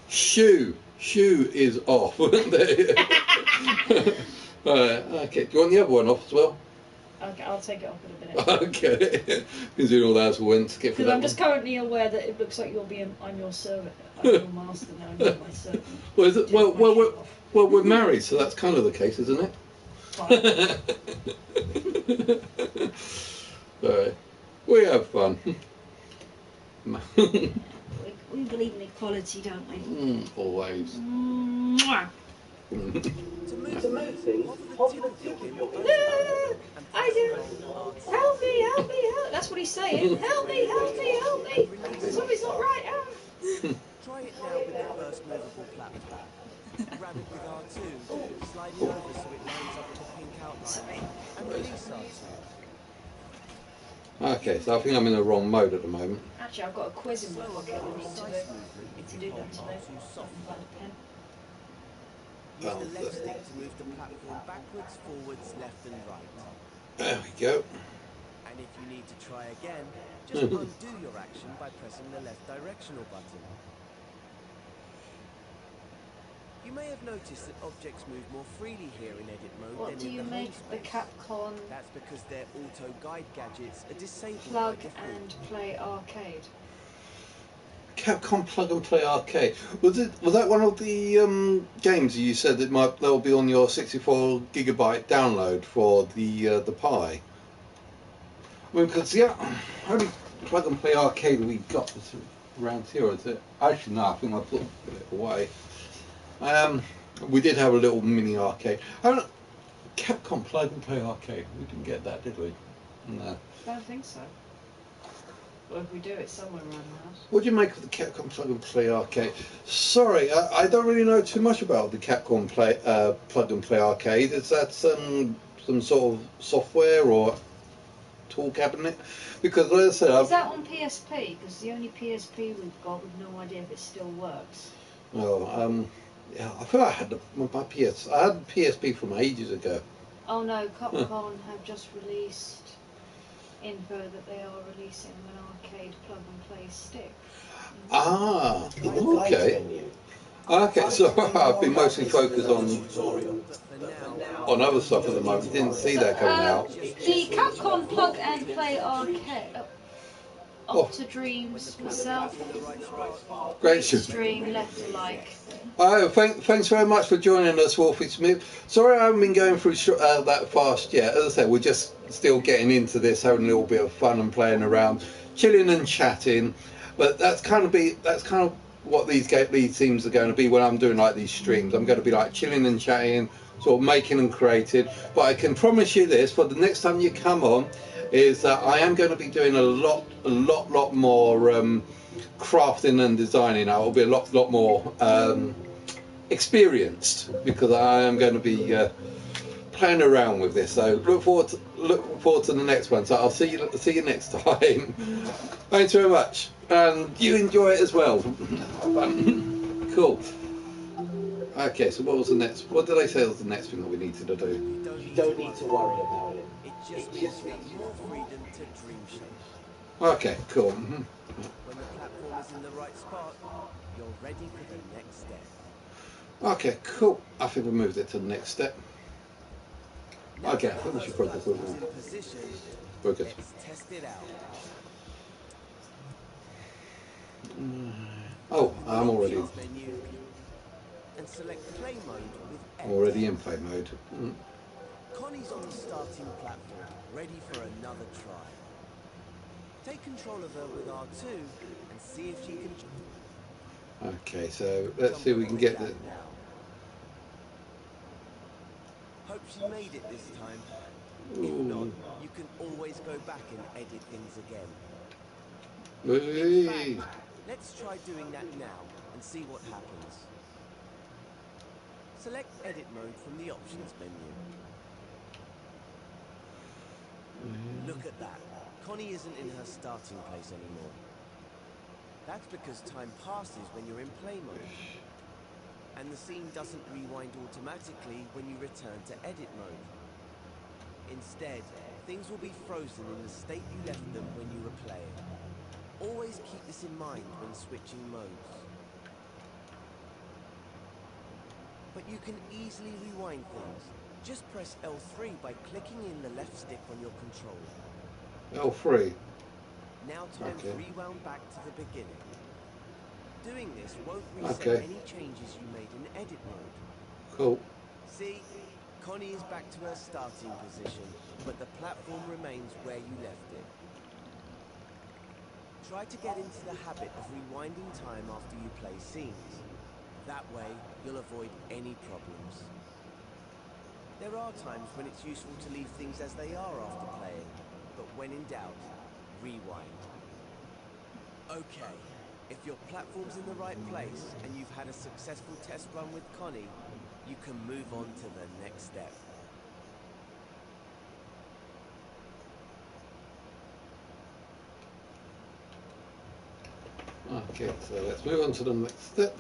Shoe is off. Right, okay. Do you want the other one off as well?
Okay, I'll take it off in a minute.
Okay. Considering all that, we went to skip for
Because
that
I'm just currently aware that it looks like I'm your servant. I'm your master now. And you're my servant.
Well, is it, well, we're married, so that's kind of the case, isn't it? Right. We have fun.
We believe in equality, don't we?
Always.
Mwah.
To move things,
I do. Help me, help me, help. That's what he's saying. Help me, help me, help me. Something's not right.
Try it now with the first movable platform. Grab it with R2, slide it over so it lines up to the pink outline, and release R2.
Okay, so I think I'm in the wrong mode at the moment.
Actually, I've got a quiz in my pocket. I need to do that today.
Soft.
Find a pen.
Use the left stick to move the platform backwards, forwards, left and right.
There we go.
And if you need to try again, just undo your action by pressing the left directional button. You may have noticed that objects move more freely here in edit mode
What
than
do
in
you
the
make
home
the
space.
Capcom
That's because their auto guide gadgets are disabled
plug
by default.
and play arcade?
Capcom Plug and Play Arcade. Was that one of the games you said that they'll be on your 64GB download for the Pi? I mean, because the only Plug and Play Arcade we got was around here, is it? Actually, no, I think I put it away. We did have a little mini arcade. Capcom Plug and Play Arcade. We didn't get that, did we? No.
I don't think so. Well, if we do, it's somewhere around the house.
What do you make of the Capcom Plug and Play Arcade? Sorry, I don't really know too much about the Capcom Plug and Play Arcade. Is that some sort of software or tool cabinet? Because as I said,
Is that on PSP? Because the only PSP we've got, we've no idea if it still works.
Oh, yeah, I thought I had I had PSP from ages ago.
Oh no, Capcom have just released info that they are releasing an arcade plug and play stick.
Ah, okay. Okay, so I've been mostly focused on other stuff at the moment. Didn't see that coming out.
The Capcom Plug and Play Arcade. Octodreams myself.
Great.
Stream left alike.
Oh, thanks very much for joining us, Wolfie Smith. Sorry I haven't been going through that fast yet. As I said, we're just still getting into this, having a little bit of fun and playing around, chilling and chatting. But that's kind of what these themes are going to be when I'm doing like these streams. I'm going to be like chilling and chatting, sort of making and creating. But I can promise you this: for the next time you come on, is that I am going to be doing a lot more crafting and designing. I will be a lot more experienced because I am going to be playing around with this. So look forward to the next one. So I'll see you next time. Thanks very much, and you enjoy it as well. Fun. Cool. Okay, so what was the next? What did I say was the next thing that we needed to do?
You don't need to worry about it. It just gives you more freedom to dream shape.
Okay, cool.
When the platform is in the right spot, you're ready for the next step.
Okay, cool. I think we moved it to the next step. Okay, I think we should probably put it
in
on.
position,
Very good.
Let's test it out.
Oh,
Open the
I'm already
options menu and select play mode with X.
already in play mode.
Connie's on the starting platform, ready for another try. Take control of her with R2 and see if she can
Okay, so let's
jump
see if we
over
can
the
get
gap
the.
now. Hope she made it this time. If not,
Ooh.
you can always go back and edit things again. In
Whee!
fact, let's try doing that now and see what happens. Select edit mode from the options menu. Look at that. Connie isn't in her starting place anymore. That's because time passes when you're in play mode. And the scene doesn't rewind automatically when you return to edit mode. Instead, things will be frozen in the state you left them when you were playing. Always keep this in mind when switching modes. But you can easily rewind things. Just press L3 by clicking in the left stick on your controller.
L3.
Now time's
Okay.
rewound back to the beginning. Doing this won't reset
Okay.
any changes you made in edit mode.
Cool.
See, Connie is back to her starting position, but the platform remains where you left it. Try to get into the habit of rewinding time after you play scenes. That way, you'll avoid any problems. There are times when it's useful to leave things as they are after playing, but when in doubt, rewind. Okay, if your platform's in the right place and you've had a successful test run with Connie, you can move on to the next step.
Okay, so let's move on to the next step.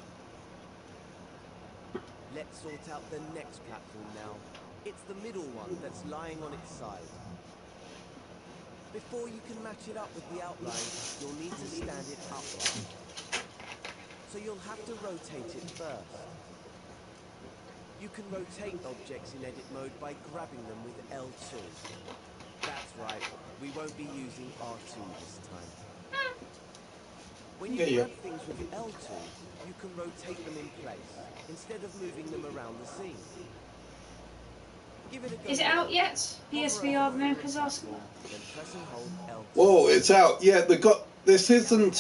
Let's sort out the next platform now. It's the middle one that's lying on its side. Before you can match it up with the outline, you'll need to stand it upright. So you'll have to rotate it first. You can rotate objects in edit mode by grabbing them with L2. That's right, we won't be using R2 this time. When you
Yeah.
grab things with L2, you can rotate them in place, instead of moving them around the scene. Give it a go.
Is it out yet? PSVR America's asking.
Then press and hold L2.
Whoa, it's out. Yeah, they got. This isn't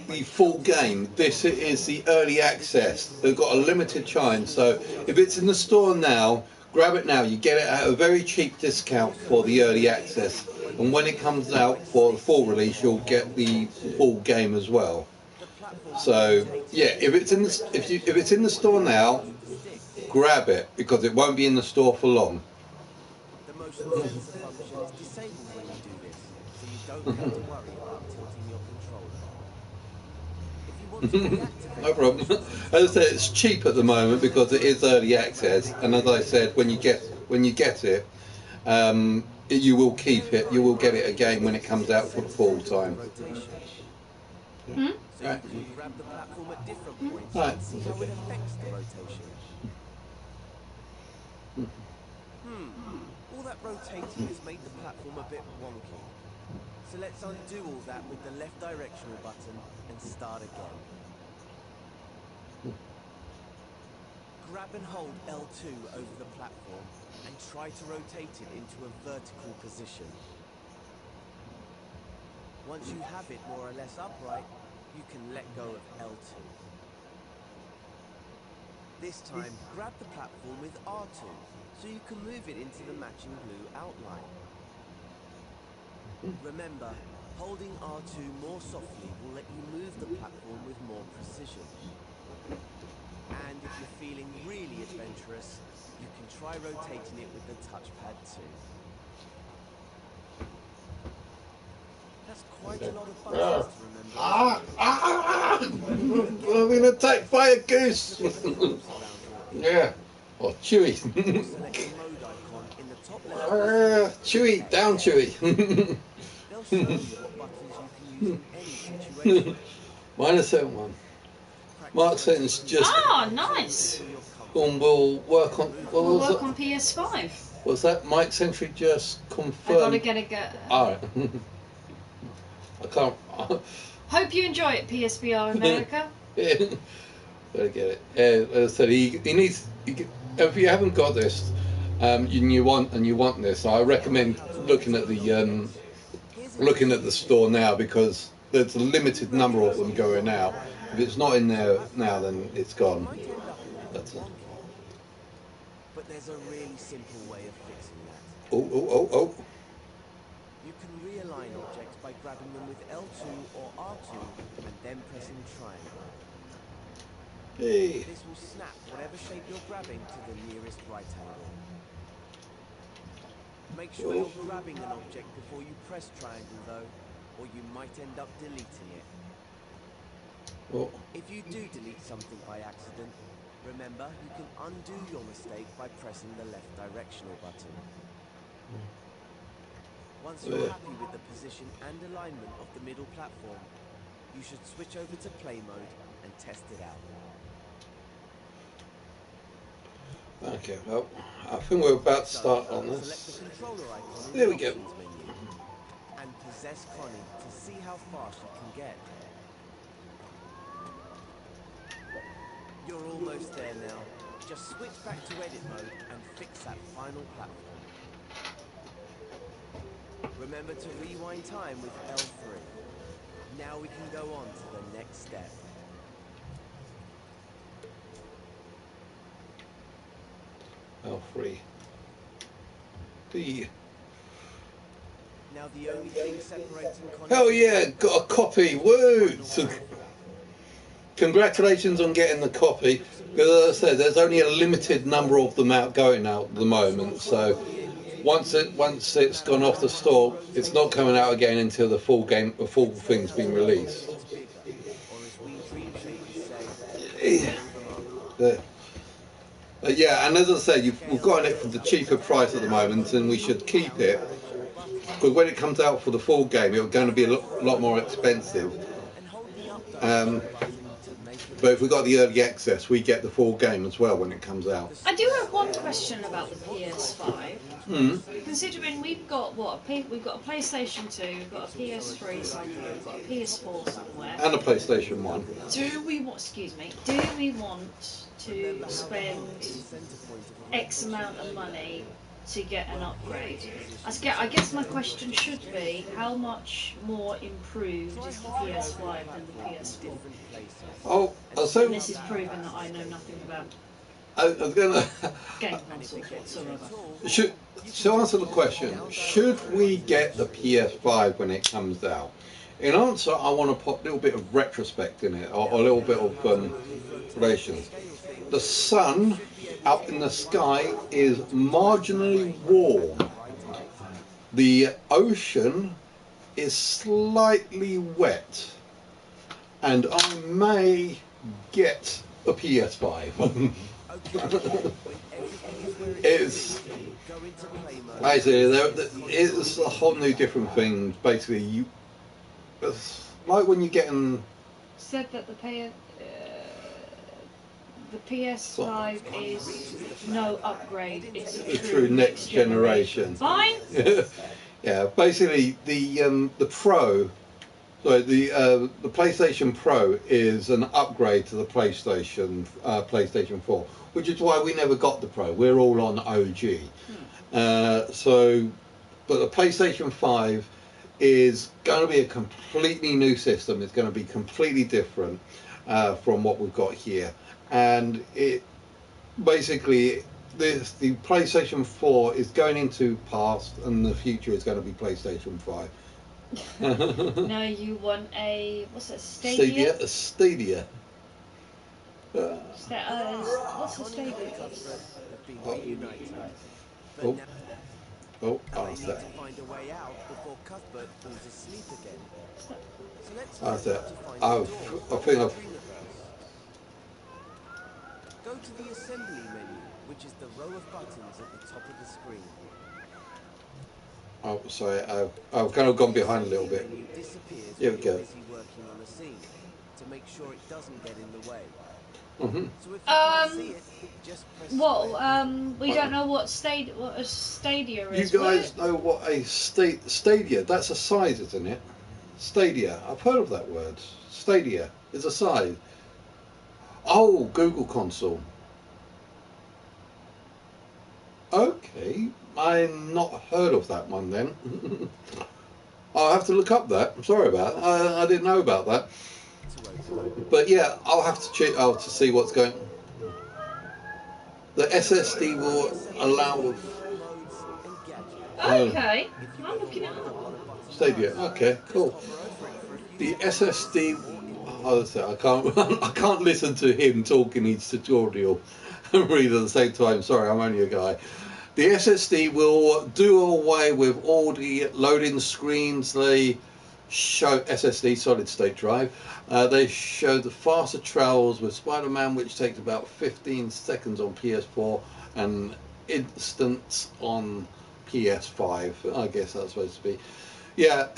the full game. This is the early access. They've got a limited time. So if it's in the store now, grab it now. You get it at a very cheap discount for the early access. And when it comes out for the full release, you'll get the full game as well. So yeah, if it's in the store now, grab it because it won't be in the store for long.
The motion sensor function is disabled when you do this, so you don't have to worry about tilting your controller. If you want to reactivate
No problem. As I said, it's cheap at the moment because it is early access, and as I said, when you get it, you will keep it. You will get it again when it comes out for the full time.
Hmm?
So you can grab the platform at different points
Right.
and see how it affects the rotation. All that rotating has made the platform a bit wonky. So let's undo all that with the left directional button and start again. Grab and hold L2 over the platform and try to rotate it into a vertical position. Once you have it more or less upright, you can let go of L2. This time, grab the platform with R2, so you can move it into the matching blue outline. Remember, holding R2 more softly will let you move the platform with more precision. And if you're feeling really adventurous, you can try rotating it with the touchpad too. That's quite a lot of buttons to remember.
I'm being attacked by a goose. Yeah. Or Chewy.
Select the mode icon in the top left.
Chewy, down Chewy.
They'll show you what buttons you can use in any situation.
-7-1. Mark Sentence just
Ah, nice.
will work on.
We'll work on PS5.
Was that Mike Sentry just
I
confirmed?
gotta get a go.
Alright. I can't.
Hope you enjoy it, PSVR America.
Gotta get it. As I said, he needs. If you haven't got this, you want this, I recommend looking at the store now, because there's a limited number of them going out. If it's not in there now, then it's gone. That's it.
But there's a really simple way of fixing that.
Oh.
You can realign objects by grabbing them with L2 or R2 and then pressing triangle.
Hey.
This will snap whatever shape you're grabbing to the nearest right angle. Make sure you're grabbing an object before you press triangle though, or you might end up deleting it.
Oh.
If you do delete something by accident, remember you can undo your mistake by pressing the left directional button. Once you're happy with the position and alignment of the middle platform, you should switch over to play mode and test it out.
Okay, well, I think we're about to start on
Select
this.
the controller icon in
There
the
we go.
options menu and possess Connie to see how far she can get. You're almost there now. Just switch back to edit mode and fix that final platform. Remember to rewind time with L3. Now we can go on to the next step.
L3.
Now the only thing separating Connie...
Hell yeah, got a copy, woo! So, congratulations on getting the copy. Because as I said, there's only a limited number of them going out at the moment, so once it's gone off the store, it's not coming out again until the full thing's been released.
Or as we dream shakers say,
Yeah, and as I said, we've gotten it for the cheaper price at the moment, and we should keep it, because when it comes out for the full game, it's going to be a lot more expensive.
and hold the up
But if we got the early access, we get the full game as well when it comes out.
I do have one question about the PS5. Considering we've got we've got a PlayStation 2, we've got a PS3 somewhere, we've got a PS4 somewhere.
And a PlayStation 1.
Do we want to spend X amount of money to get an upgrade? I guess my question should be, how much more improved is the PS5 than the PS4?
Oh, so
And this is proving that I know nothing about
I was gonna.
game consoles whatsoever.
To answer the question, should we get the PS5 when it comes out? In answer, I want to put a little bit of retrospect in it, or a little bit of relations. The sun up in the sky is marginally warm. The ocean is slightly wet, and I may get a PS5. It's a whole new different thing. Basically, it's like when you're getting.
Said that the PS5 is no upgrade. It's
The true next generation.
Fine.
Yeah, basically the Pro, so the PlayStation Pro is an upgrade to the PlayStation 4, which is why we never got the Pro. We're all on OG. But the PlayStation 5 is going to be a completely new system. It's going to be completely different from what we've got here, and it basically. The PlayStation 4 is going into past, and the future is going to be PlayStation 5.
No, you want a Stadia?
Stadia.
What's a Stadia cost?
Oh,
They
that's
need
that.
to find a way out before Cuthbert falls asleep again. So let's
That's
find
it.
out to find
I
the door
think
of
I've.
the Dreamiverse. Go to the assembly menu, which is the row of buttons at the top of the screen.
Oh, sorry. I've kind of gone behind a little bit.
Menu disappears
Here we
when you're
go.
busy working on a scene to make sure it doesn't get in the way.
Mm-hmm.
So if you can't see it, just press square.
We don't know what a Stadia
You
is.
guys know what a Stadia? That's a size, isn't it? Stadia. I've heard of that word. Stadia is a size. Oh, Google Console. Okay, I've not heard of that one then. I'll have to look up that. I'm sorry about that. I didn't know about that. But yeah, I'll have to check out to see what's going. The SSD will allow.
Modes and gadgets.
Okay,
If you
I'm looking at.
want a button
Stadia.
first,
Okay, cool.
just hover over it for a few
The
seconds.
SSD. I can't. I can't listen to him talking his tutorial and read at the same time. Sorry, I'm only a guy. The SSD will do away with all the loading screens. They show SSD solid state drive. They show the faster travels with Spider-Man, which takes about 15 seconds on PS4 and instant on PS5. I guess that's supposed to be. Yeah,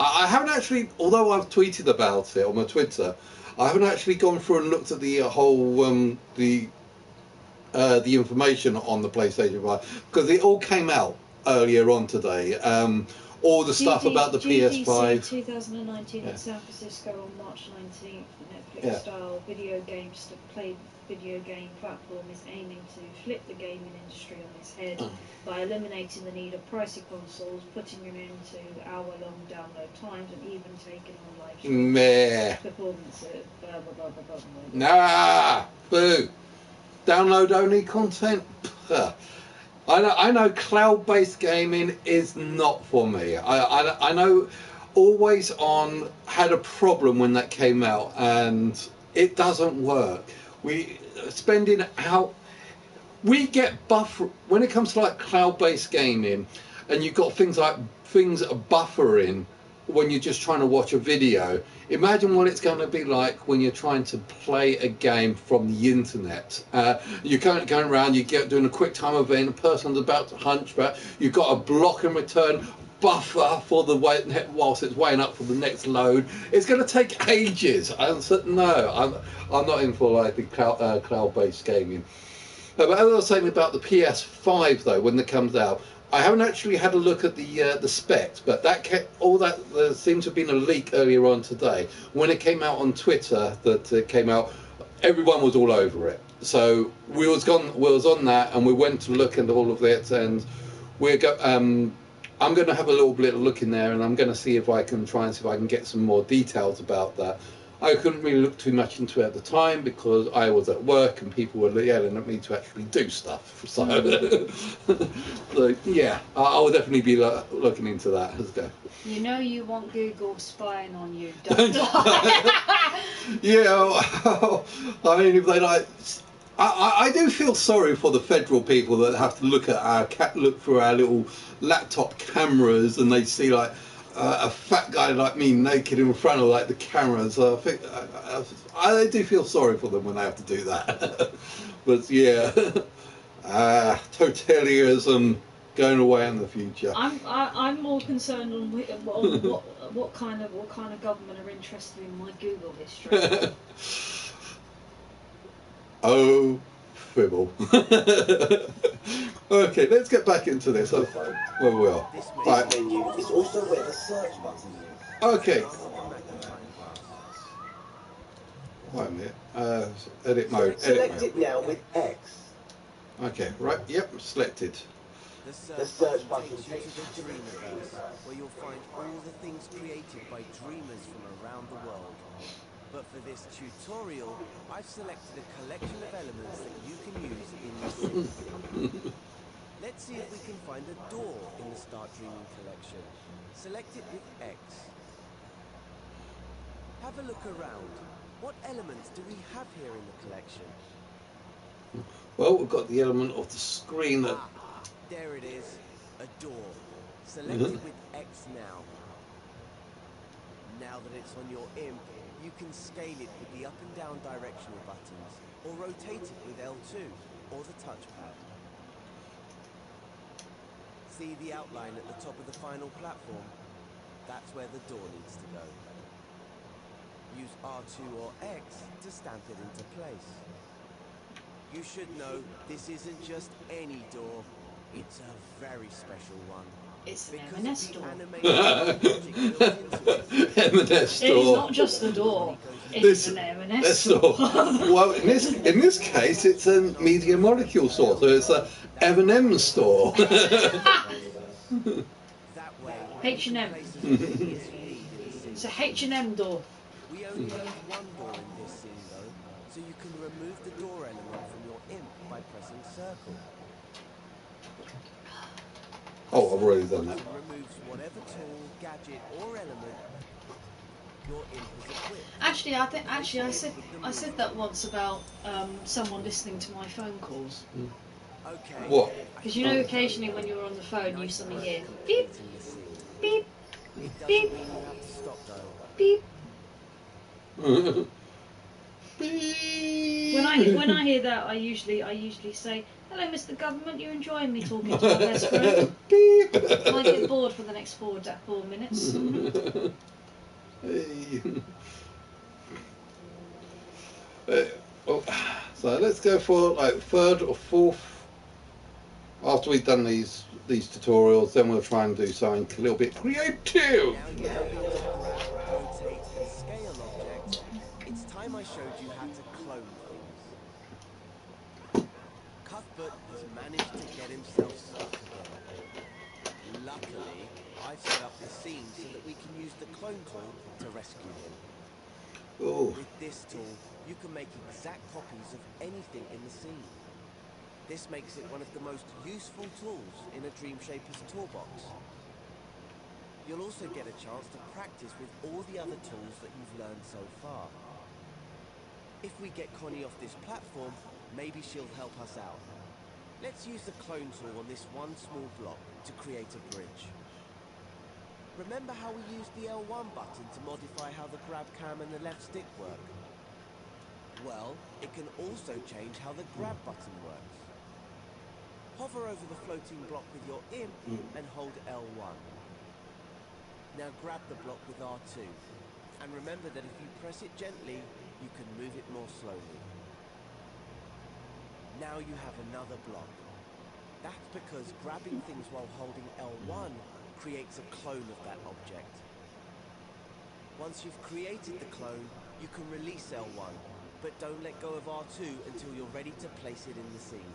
I haven't actually, although I've tweeted about it on my Twitter, I haven't actually gone through and looked at the whole the information on the PlayStation 5 because it all came out earlier on today. All the stuff about the PS5.
2019
Yeah.
in San Francisco on March 19th. Netflix
Yeah.
style video games to play video game platform is aiming to flip the gaming industry on its head by eliminating the need of pricey consoles, putting them into hour-long download times, and even taking on live streaming
Meh.
performances. Blah, blah, blah, blah, blah, blah.
Nah. Boo. Download only content. Puh. I know cloud-based gaming is not for me. I know Always On had a problem when that came out, and it doesn't work. Spending out. We get buffer when it comes to like cloud-based gaming, and you've got things buffering when you're just trying to watch a video. Imagine what it's going to be like when you're trying to play a game from the internet. You're going around, doing a quick time event, a person's about to hunchback, you've got a block and return buffer for the whilst it's waiting up for the next load. It's going to take ages. I'm not in for like the cloud-based gaming. But as I was saying about the PS5 though, when it comes out, I haven't actually had a look at the specs, but there seemed to have been a leak earlier on today. When it came out on Twitter, that it came out, everyone was all over it. So we was on that, and we went to look at all of it, and I'm going to have a little bit of look in there, and I'm going to see if I can get some more details about that. I couldn't really look too much into it at the time because I was at work and people were yelling at me to actually do stuff. So, so yeah, I will definitely be looking into that.
You know you want Google spying on you, don't you?
Yeah, I mean, if they like, I do feel sorry for the federal people that have to look through our little laptop cameras, and they see like a fat guy like me naked in front of like the cameras. So I think I do feel sorry for them when they have to do that. But yeah, totalitarianism going away in the future.
I'm more concerned on what kind of government are interested in my Google history.
Oh, fibble. Okay, let's get back into this. Where we are. Right.
Menu is also where the search button is.
Okay. Wait a minute. Edit mode.
Select it now with X.
Okay, right. Yep, selected.
The search button
takes you to the Dreamverse, where you'll find all the things created by dreamers from around the world. But for this tutorial, I've selected a collection of elements that you can use in the scene. Let's see if we can find a door in the Start Dreaming collection. Select it with X. Have a look around. What elements do we have here in the collection?
Well, we've got the element of the screen that.
There it is, a door. Select it with X now. Now that it's on your imp, you can scale it with the up and down directional buttons, or rotate it with L2, or the touchpad. See the outline at the top of the final platform? That's where the door needs to go. use R2 or X to stamp it into place. You should know this isn't just any door, it's a very special one.
It's an
Because
M&S
of the
door.
animated logic built into it.
M&S
It is
store.
not just a door. It's
This-
an M&S
This
store.
store. Well, in this case, it's a media molecule store, so it's a M&M store.
That way,
H&M.
you can place as many as you need in the scene.
It's a H&M door.
We only use one door in this scene though, so you can remove the door element from your imp by pressing circle.
Oh, I've already done that.
Button removes whatever tool, gadget, or element your imp has equipped.
Actually, I said that once about someone listening to my phone calls.
Okay.
What?
Because you know, occasionally when you're on the phone, you suddenly hear beep,
Completing the scene.
beep,
It doesn't
beep,
mean you have to stop though.
beep.
Beep.
When I hear that, I usually say, "Hello, Mr. Government. You enjoying me talking to my best friend?"
Beep.
I get bored for the next 4 minutes.
Hey. Well, so let's go for like third or fourth. After we've done these tutorials, then we'll try and do something a little bit creative.
Now you know how to grab, rotate, and scale objects. It's time I showed you how to clone things. Cuthbert has managed to get himself stuck again. Luckily, I've set up the scene so that we can use the clone tool to rescue him.
Oh,
With this tool, you can make exact copies of anything in the scene. This makes it one of the most useful tools in a Dreamshaper's toolbox. You'll also get a chance to practice with all the other tools that you've learned so far. If we get Connie off this platform, maybe she'll help us out. Let's use the clone tool on this one small block to create a bridge. Remember how we used the L1 button to modify how the grab cam and the left stick work? Well, it can also change how the grab button works. Hover over the floating block with your imp and hold L1. Now grab the block with R2. And remember that if you press it gently, you can move it more slowly. Now you have another block. That's because grabbing things while holding L1 creates a clone of that object. Once you've created the clone, you can release L1, but don't let go of R2 until you're ready to place it in the scene.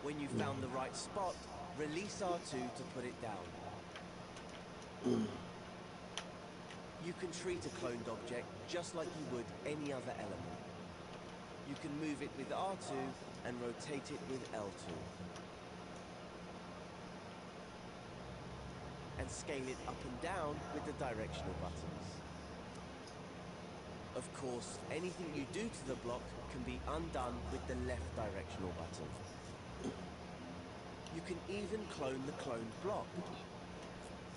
When you've found the right spot, release R2 to put it down. You can treat a cloned object just like you would any other element. You can move it with R2 and rotate it with L2. And scale it up and down with the directional buttons. Of course, anything you do to the block can be undone with the left directional button. You can even clone the cloned block.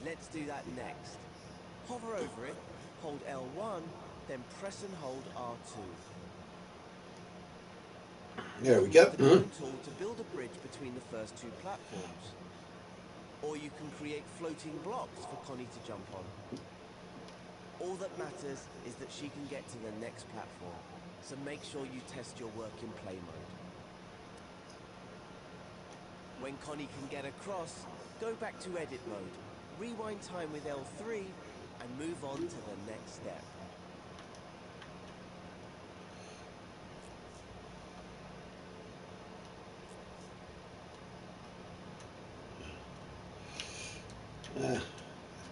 Let's do that next. Hover over it, hold L1, then press and hold R2.
there we go.
Use the clone tool to build a bridge between the first two platforms. Or you can create floating blocks for Connie to jump on. All that matters is that she can get to the next platform, so make sure you test your work in play mode. When Connie can get across, go back to edit mode, rewind time with L3, and move on to the next step.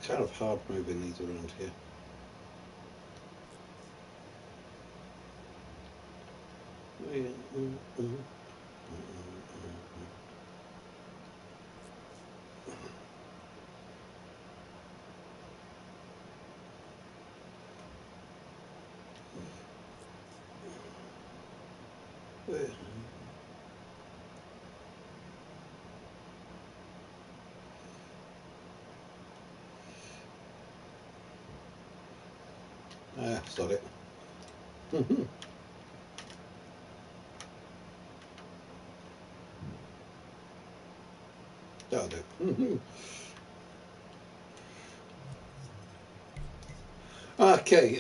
Kind of hard moving these around here. Got it. That'll do. Okay,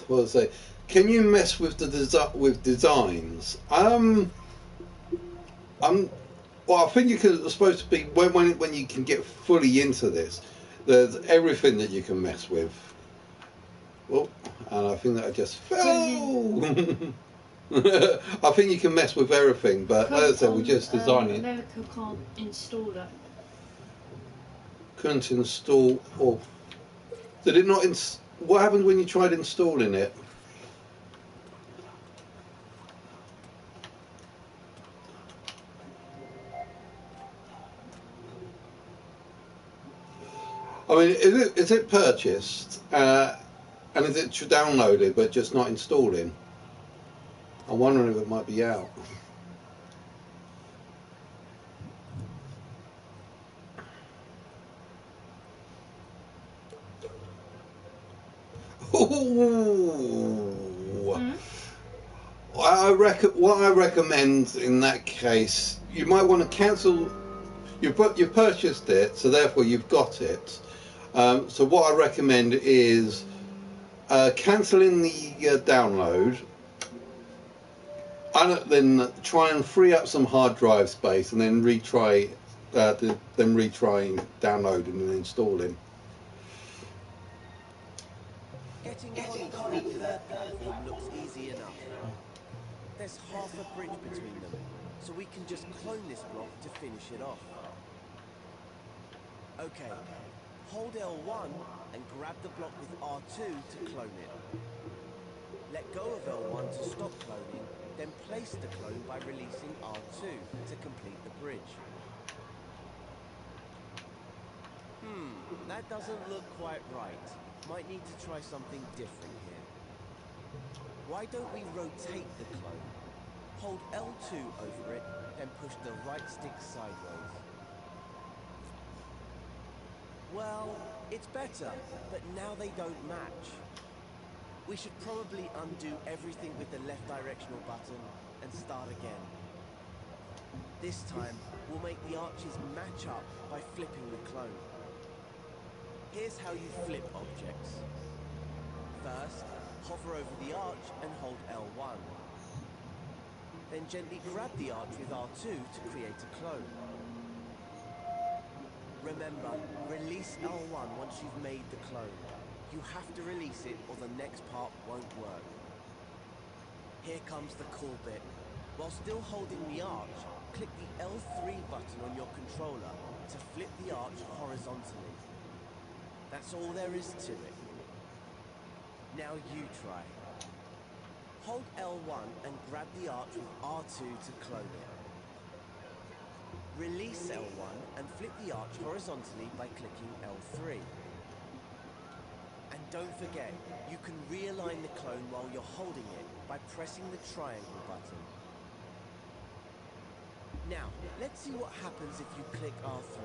what was I say? Can you mess with the designs? Well, I think you could. It's supposed to be when you can get fully into this. There's everything that you can mess with. Oh, and I think that I just fell. I think you can mess with everything, but as I said, we're just designing.
America can't install it.
Couldn't install. Or did it not? What happened when you tried installing it? I mean, is it purchased and is it downloaded but just not installing? I'm wondering if it might be out. Ooh. What I recommend in that case, you might want to cancel. You've purchased it, so therefore you've got it. So what I recommend is cancelling the download, and then try and free up some hard drive space, and then retry downloading and installing.
Getting Connie to the third platform looks easy enough. There's half a bridge between them, so we can just clone this block to finish it off. Okay, hold L1 and grab the block with R2 to clone it. Let go of L1 to stop cloning, then place the clone by releasing R2 to complete the bridge. That doesn't look quite right. Might need to try something different here. Why don't we rotate the clone? Hold L2 over it, then push the right stick sideways. Well, it's better, but now they don't match. We should probably undo everything with the left directional button and start again. This time, we'll make the arches match up by flipping the clone. Here's how you flip objects. First, hover over the arch and hold L1. Then gently grab the arch with R2 to create a clone. Remember, release L1 once you've made the clone. You have to release it or the next part won't work. Here comes the cool bit. While still holding the arch, click the L3 button on your controller to flip the arch horizontally. That's all there is to it. Now you try. Hold L1 and grab the arch with R2 to clone it. Release L1 and flip the arch horizontally by clicking L3. And don't forget, you can realign the clone while you're holding it by pressing the triangle button. Now, let's see what happens if you click R3.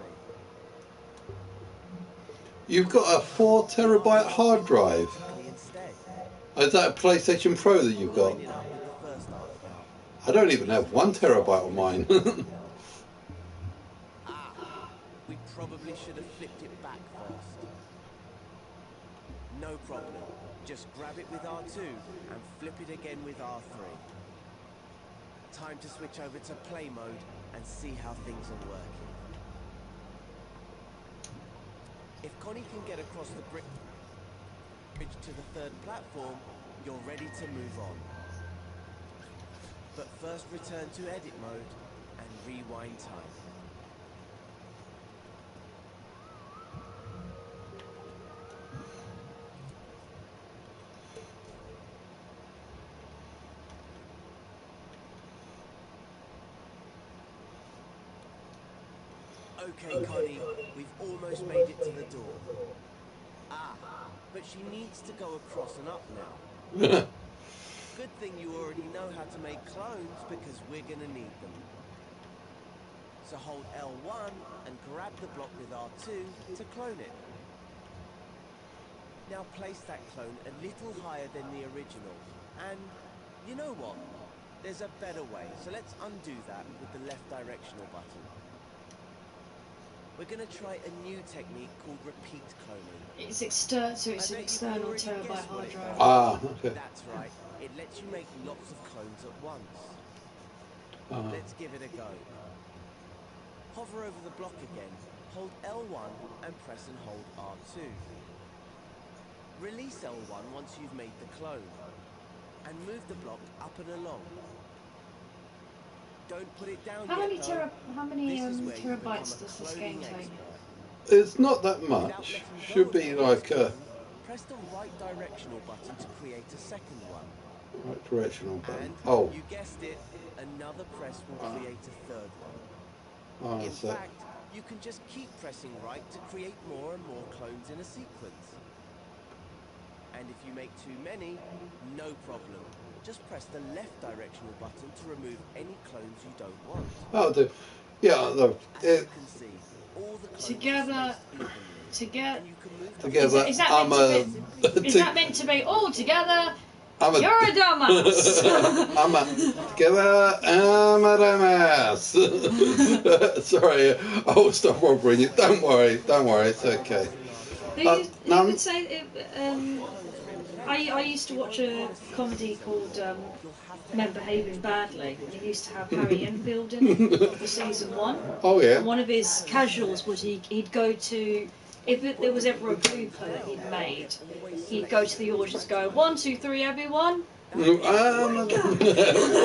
You've got a 4 terabyte hard drive. Is that a PlayStation Pro that you've got? I don't even have 1 terabyte on mine.
We probably should have flipped it back first. No problem. Just grab it with R2 and flip it again with R3. Time to switch over to play mode and see how things are working. If Connie can get across the bridge to the third platform, you're ready to move on. But first return to edit mode and rewind time. Okay, Connie, we've almost made it to the door. But she needs to go across and up now. Good thing you already know how to make clones because we're gonna need them. So hold L1 and grab the block with R2 to clone it. Now place that clone a little higher than the original. And you know what? There's a better way, so let's undo that with the left directional button. we're going to try a new technique called repeat cloning.
It's so it's
I
an
bet you
external
already
terabyte
guessed what
hard
it
drive.
does.
Ah, okay.
That's right. It lets you make lots of clones at once. Let's give it a go. Hover over the block again, hold L1 and press and hold R2. Release L1 once you've made the clone, and move the block up and along. Don't put it down
How
yet,
many
though.
how many
This is where you become
terabytes
a
does this game
cloning
take?
expert.
It's not that
Without
much.
letting go
Should
of
be
the
like
first
a
clone, press the right directional button to create a second one.
right directional button.
And,
Oh,
you guessed it, another press will create a third one.
oh,
In
that's it.
fact, you can just keep pressing right to create more and more clones in a sequence. And if you make too many, no problem. Just press the left directional button to remove any clones you don't want.
Oh, yeah,
As you can see, all the clones
Together-
are spaced evenly.
Together.
And you can move them
together.
Is that
I'm
meant
a.
to be? Is that meant to be all together?
I'm a.
You're a dumbass.
I'm a. Together. I'm a dumbass. Sorry, I will stop bothering you. Don't worry. Don't worry. It's okay.
Who
no.
would say? I used to watch a comedy called Men Behaving Badly. And he used to have Harry Enfield in it for season 1.
Oh yeah.
And one of his casuals was he'd go to, if there was ever a blooper that he'd made, he'd go to the audience, go 1, 2, 3, everyone.
I'm a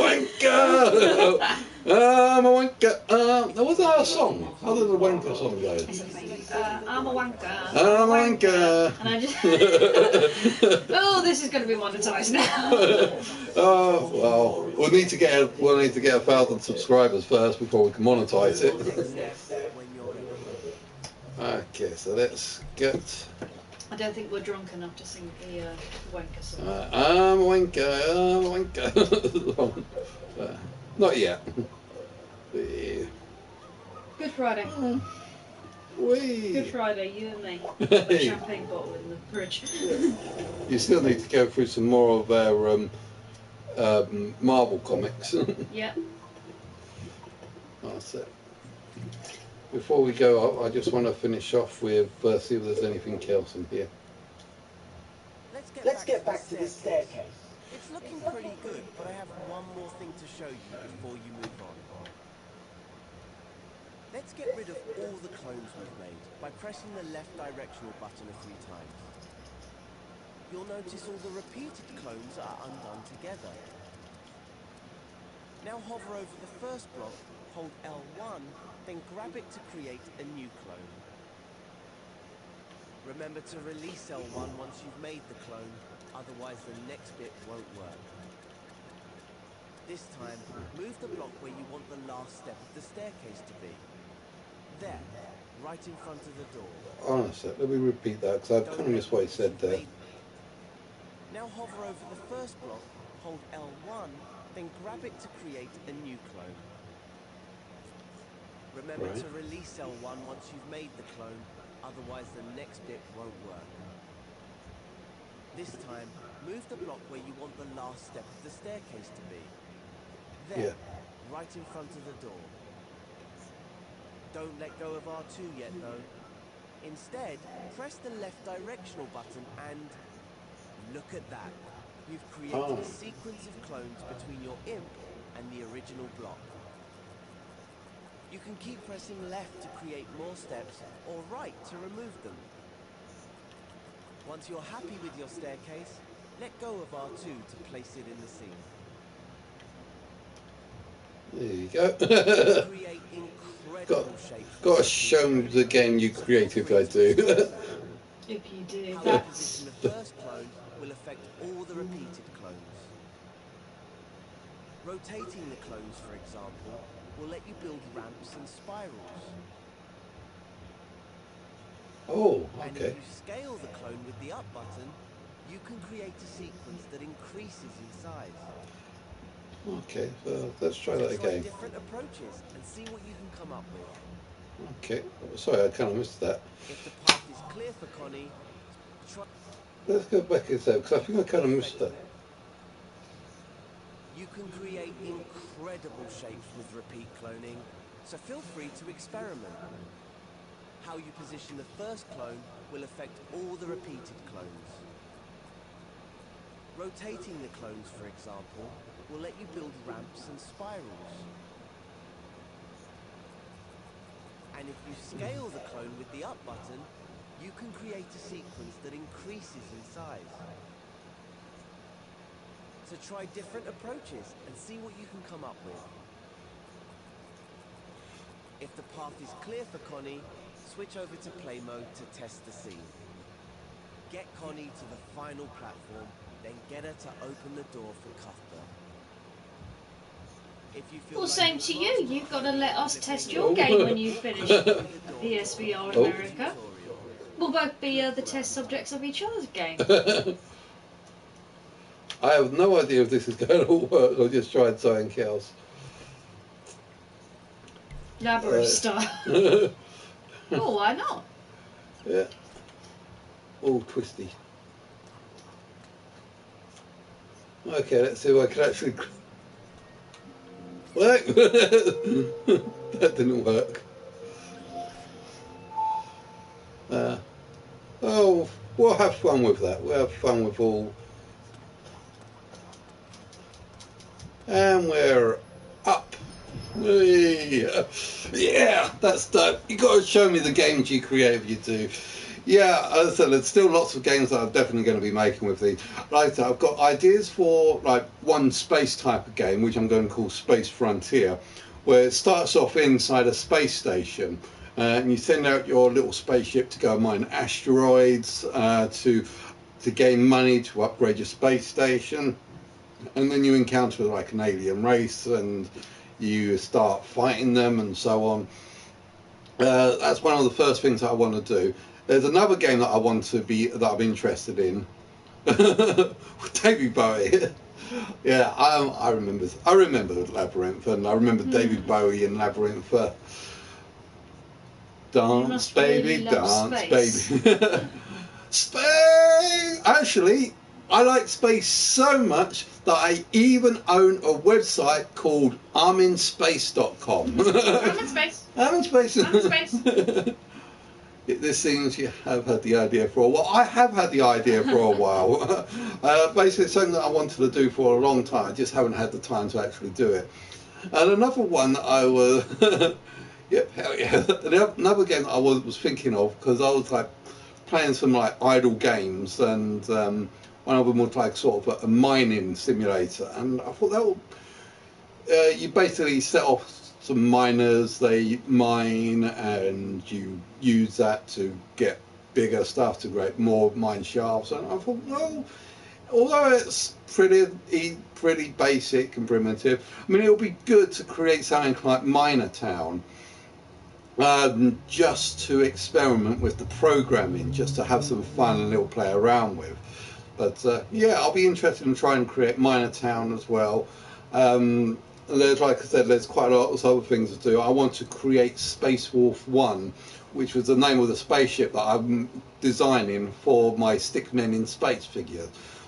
wanker. I'm a wanker. There was a song. How did the wanker song go?
I'm a wanker.
I'm a wanker.
And I just, oh, this is going to be monetized now.
Oh well, we'll need to get 1,000 subscribers first before we can monetize it.
When you're ready.
Okay, so let's get.
I don't think we're drunk enough to sing the wanker song.
I'm a wanker. I'm a wanker. Not yet. Yeah.
Good Friday.
Whee.
Good Friday, you and me. A champagne bottle in the fridge.
You still need to go through some more of our Marvel comics.
Yeah.
That's it. Before we go, I just want to finish off with see if there's anything else in here.
Let's get back to the staircase.
It's looking pretty good, but I have one more thing to show you before you move on. Let's get rid of all the clones we've made by pressing the left directional button a few times. You'll notice all the repeated clones are undone together. Now hover over the first block, hold L1, then grab it to create a new clone. Remember to release L1 once you've made the clone, otherwise the next bit won't work. This time, move the block where you want the last step of the staircase to be. There, right in front of the door.
Hold on a sec, let me repeat that because I kind of missed what he said there.
Now hover over the first block, hold L1, then grab it to create a new clone. Remember to release L1 once you've made the clone, otherwise the next bit won't work. This time, move the block where you want the last step of the staircase to be. There, right in front of the door. Don't let go of R2 yet though. Instead, press the left directional button and look at that. You've created a sequence of clones between your imp and the original block. You can keep pressing left to create more steps or right to remove them. Once you're happy with your staircase, let go of R2 to place it in the scene.
There you go.
Create incredible shapes.
Got to show them the game you creative I do.
If you do,
How you
that's...
position the first clone will affect all the repeated clones. Rotating the clones, for example, will let you build ramps and spirals.
Oh,
And
okay.
if you scale the clone with the up button, you can create a sequence that increases in size.
Okay, so let's try that
Try
again.
different approaches and see what you can come up with.
Okay, sorry, I kind of missed that.
If the path is clear for Connie, try.
Let's go back a sec, because I think I kind of missed that.
You can create incredible shapes with repeat cloning, so feel free to experiment. how you position the first clone will affect all the repeated clones. Rotating the clones, for example, will let you build ramps and spirals. And if you scale the clone with the up button, you can create a sequence that increases in size. So try different approaches and see what you can come up with. If the path is clear for Connie, switch over to play mode to test the scene. Get Connie to the final platform, then get her to open the door for Cuthbert. If you feel
Well,
like
same to you. You've got to let us test your game when you finish PSVR America. We'll both be the test subjects of each other's game.
I have no idea if this is going to work. I just tried something else.
Labyrinth style. Oh, why not?
Yeah. All twisty. Okay, let's see if I can actually... Work! That didn't work. Oh, we'll have fun with that. We'll have fun with all... And we're up. Whee! Yeah, that's dope. You got to show me the games you create if you do. Yeah, as I said, there's still lots of games that I'm definitely going to be making with these. Like I said, I've got ideas for like one space type of game, which I'm going to call Space Frontier, where it starts off inside a space station, and you send out your little spaceship to go mine asteroids, to gain money to upgrade your space station, and then you encounter like an alien race, and you start fighting them and so on. That's one of the first things that I want to do. There's another game that I'm interested in with David Bowie. Yeah, I remember Labyrinth, and I remember David Bowie in Labyrinth. Dance, baby,
really
dance,
space.
baby. Space! Actually, I like space so much that I even own a website called arminspace.com.
I'm in space.
I'm in space.
I'm in space.
This seems you have had the idea for a while. I have had the idea for a while. Basically, it's something that I wanted to do for a long time. I just haven't had the time to actually do it. And another one that I was, yep, hell yeah. Another game that I was thinking of, because I was like playing some like idle games, and one of them was like sort of a mining simulator, and I thought that would, you basically set off some miners, they mine, and you use that to get bigger stuff, to create more mine shafts. And I thought, well, although it's pretty basic and primitive, I mean, it would be good to create something like Miner Town, just to experiment with the programming, just to have some fun and little play around with. But yeah, I'll be interested in trying to create Miner Town as well. There's, like I said, there's quite a lot of other things to do. I want to create Space Wolf 1, which was the name of the spaceship that I'm designing for my Stickmen in Space figure.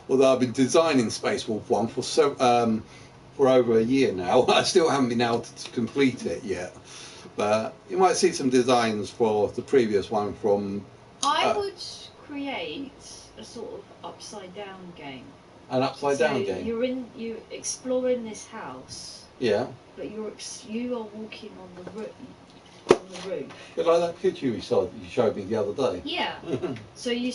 Although I've been designing Space Wolf 1 for over a year now, I still haven't been able to complete it yet. But you might see some designs for the previous one from...
I would create a sort of upside down game.
An upside down game?
You're exploring this house.
Yeah.
But you are walking on the roof.
But like that picture you showed me the other day.
Yeah. So you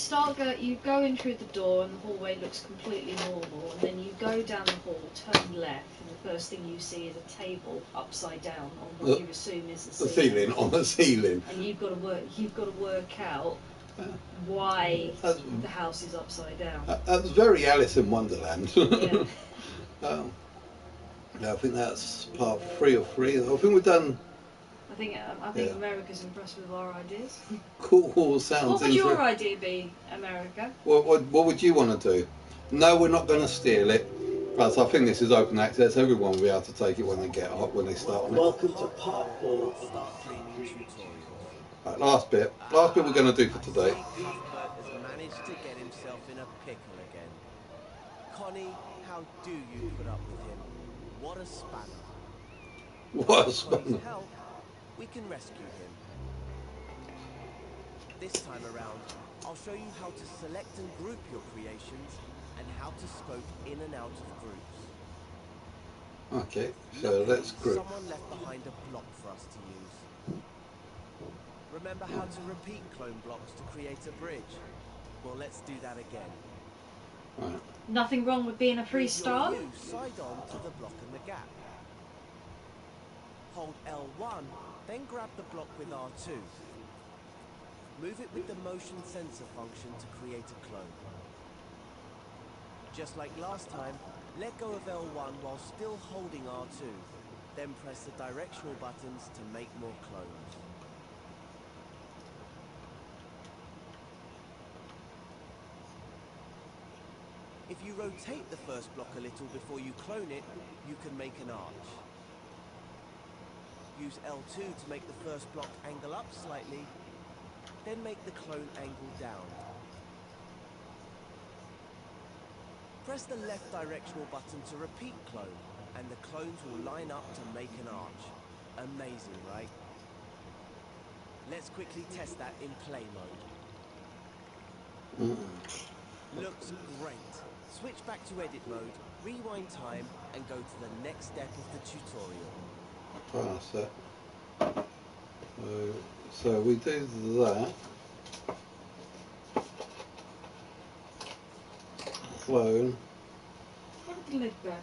go in through the door, and the hallway looks completely normal, and then you go down the hall, turn left, and the first thing you see is a table upside down on what you assume is the ceiling.
On the ceiling.
And you've got to work out why the house is upside down.
That's very Alice in Wonderland.
Yeah.
I think that's part 3 or 3. I think we've done...
I think
Yeah.
America's impressed with our ideas.
Cool, sounds
What would your idea be, America?
What would you want to do? No, we're not going to steal it. Plus, I think this is open access. Everyone will be able to take it when they start on it.
Welcome to part 4 of our
Right, last bit we're going to do for today.
Cuthbert has managed to get himself in a pickle again. Connie, how do you put up with him? What a spanner.
What a
With
spanner.
Connie's help, we can rescue him. This time around, I'll show you how to select and group your creations and how to spoke in and out of groups.
Okay, so
Luckily,
let's group.
someone left behind a block for us to use. Remember how to repeat clone blocks to create a bridge? Well, let's do that again.
Right.
Nothing wrong with being a
Move your
freestyle.
view side on to the block in the gap. Hold L1, then grab the block with R2. Move it with the motion sensor function to create a clone. Just like last time, let go of L1 while still holding R2. Then press the directional buttons to make more clones. If you rotate the first block a little before you clone it, you can make an arch. Use L2 to make the first block angle up slightly, then make the clone angle down. Press the left directional button to repeat clone, and the clones will line up to make an arch. Amazing, right? Let's quickly test that in play mode. Looks great. Switch back to edit mode, rewind time, and go to the next step of the tutorial.
Pass it. So we do that. Clone.
Where did the lid go?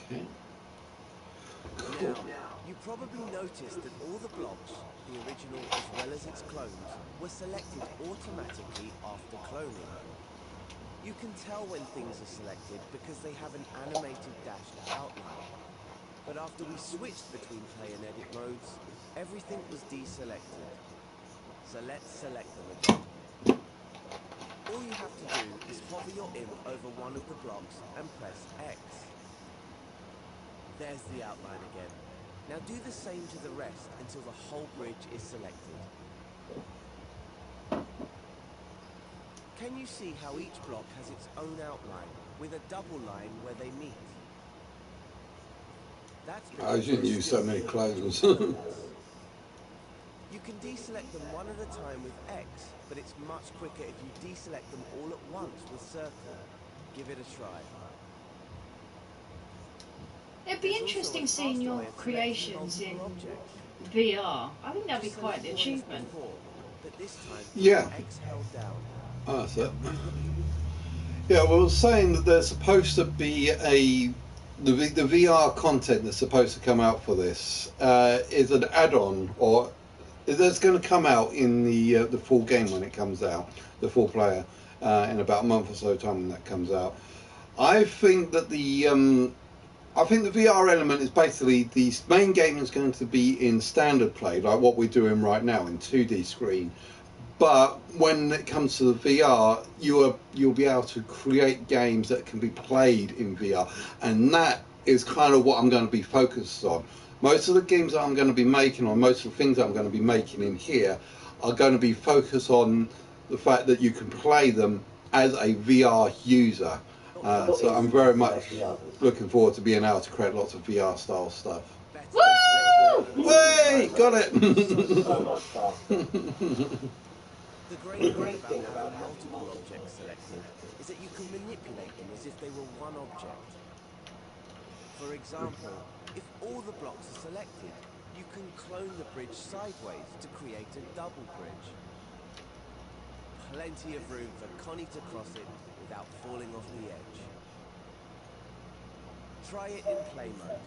Okay.
Now, you probably noticed that all the blocks, the original as well as its clones, were selected automatically after cloning. You can tell when things are selected because they have an animated dashed outline. But after we switched between play and edit modes, everything was deselected. So let's select them again. All you have to do is hover your imp over one of the blocks and press X. There's the outline again. Now do the same to the rest until the whole bridge is selected. Can you see how each block has its own outline, with a double line where they meet? That's
I shouldn't use so many clones.
You can deselect them one at a time with X, but it's much quicker if you deselect them all at once with circle. Give it a try.
It'd be
There's also
interesting
a
seeing
faster
your
way of selecting
creations in
multiple objects.
VR. I think that'd be
Just
quite an
select one as
achievement.
before, but this time
Yeah.
X held down.
Oh, that's it.
Now move the
Yeah, well, I was saying that there's supposed to be the VR content that's supposed to come out for this is an add-on, or that's going to come out in the full game when it comes out, the full player, in about a month or so time when that comes out. I think that the VR element is basically the main game is going to be in standard play, like what we're doing right now in 2D screen. But when it comes to the VR, you'll be able to create games that can be played in VR, and that is kind of what I'm going to be focused on. Most of the games that I'm going to be making, or most of the things that I'm going to be making in here, are going to be focused on the fact that you can play them as a VR user. So I'm very much looking forward to being able to create lots of VR style stuff.
Woo!
Way, got it!
So much faster.
The great thing about having multiple objects selected is that you can manipulate them as if they were one object. For example, if all the blocks are selected, you can clone the bridge sideways to create a double bridge. Plenty of room for Connie to cross it without falling off the edge. Try it in play mode.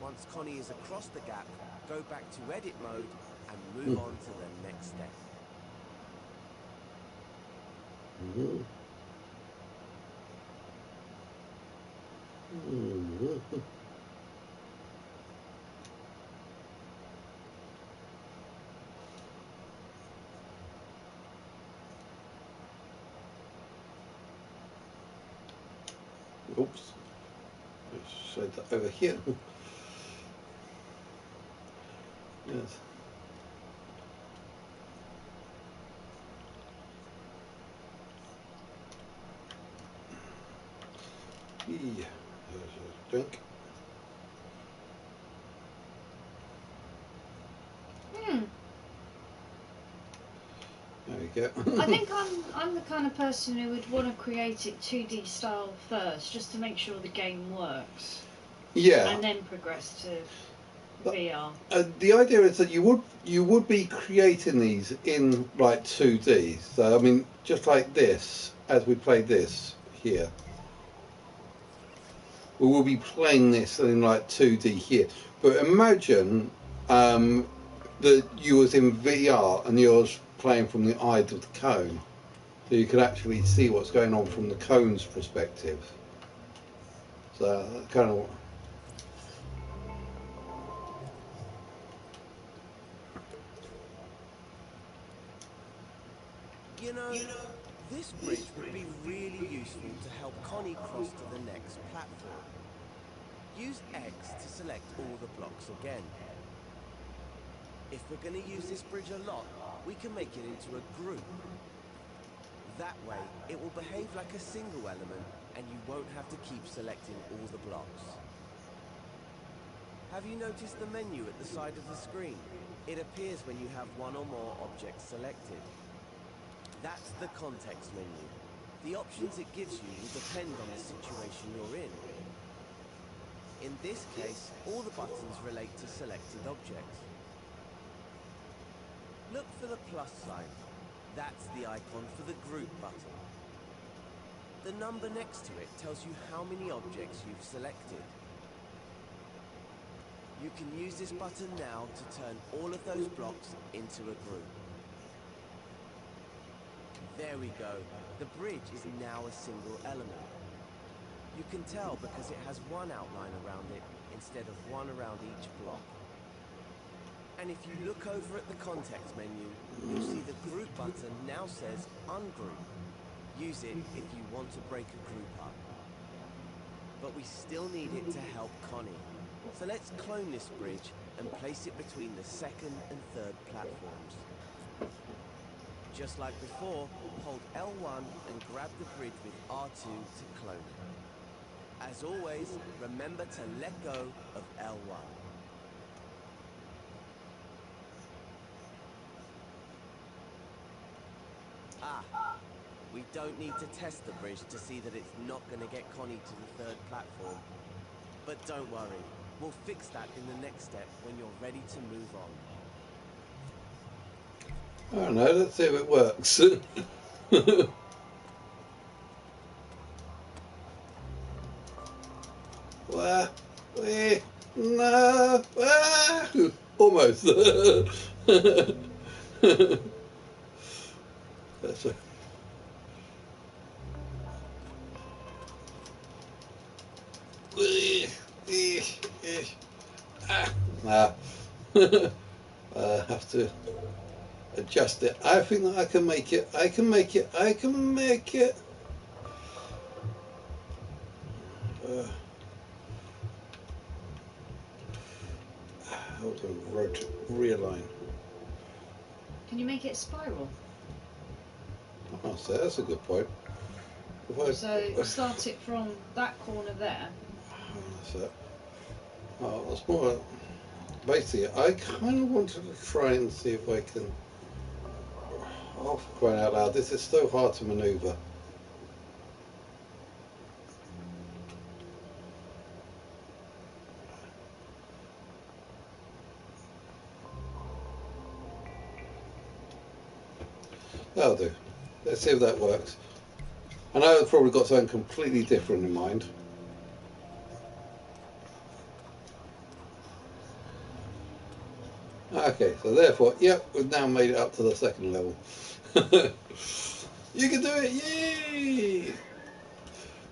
Once Connie is across the gap, go back to edit mode and move on to the next step.
Oops. Let's shade that over here. Yes. Yeah. There's a drink. There we go.
I think I'm the kind of person who would want to create it 2D style first, just to make sure the game works,
Yeah.
and then progress to
But-
VR.
The idea is that you would be creating these in like 2D. So I mean, just like this, as we play this here, we will be playing this in like 2D here. But imagine that you was in VR and you're playing from the eye of the cone, so you could actually see what's going on from the cone's perspective. So that's kind of.
You know, this bridge would be really useful to help Connie cross to the next platform. Use X to select all the blocks again. If we're going to use this bridge a lot, we can make it into a group. That way, it will behave like a single element, and you won't have to keep selecting all the blocks. Have you noticed the menu at the side of the screen? It appears when you have one or more objects selected. That's the context menu. The options it gives you will depend on the situation you're in. In this case, all the buttons relate to selected objects. Look for the plus sign. That's the icon for the group button. The number next to it tells you how many objects you've selected. You can use this button now to turn all of those blocks into a group. There we go. The bridge is now a single element. You can tell because it has one outline around it instead of one around each block. And if you look over at the context menu, you'll see the group button now says ungroup. Use it if you want to break a group up. But we still need it to help Connie. So let's clone this bridge and place it between the second and third platforms. Just like before, hold L1 and grab the bridge with R2 to clone it. As always, remember to let go of L1. We don't need to test the bridge to see that it's not going to get Connie to the third platform. But don't worry, we'll fix that in the next step when you're ready to move on.
I don't know, let's see if it works. No, almost. That's a... I have to adjust it. I think that I can make it. I can make it. I can make it. How to realign?
Can you make it spiral?
Oh, so that's a good point.
So start it from that corner there.
That's it. Oh, that's more. Basically, I kind of wanted to try and see if I can. Oh, for crying out loud! This is so hard to manoeuvre. That'll do. Let's see if that works. I know I've probably got something completely different in mind. Okay, so therefore, yep, we've now made it up to the second level. You can do it, yay!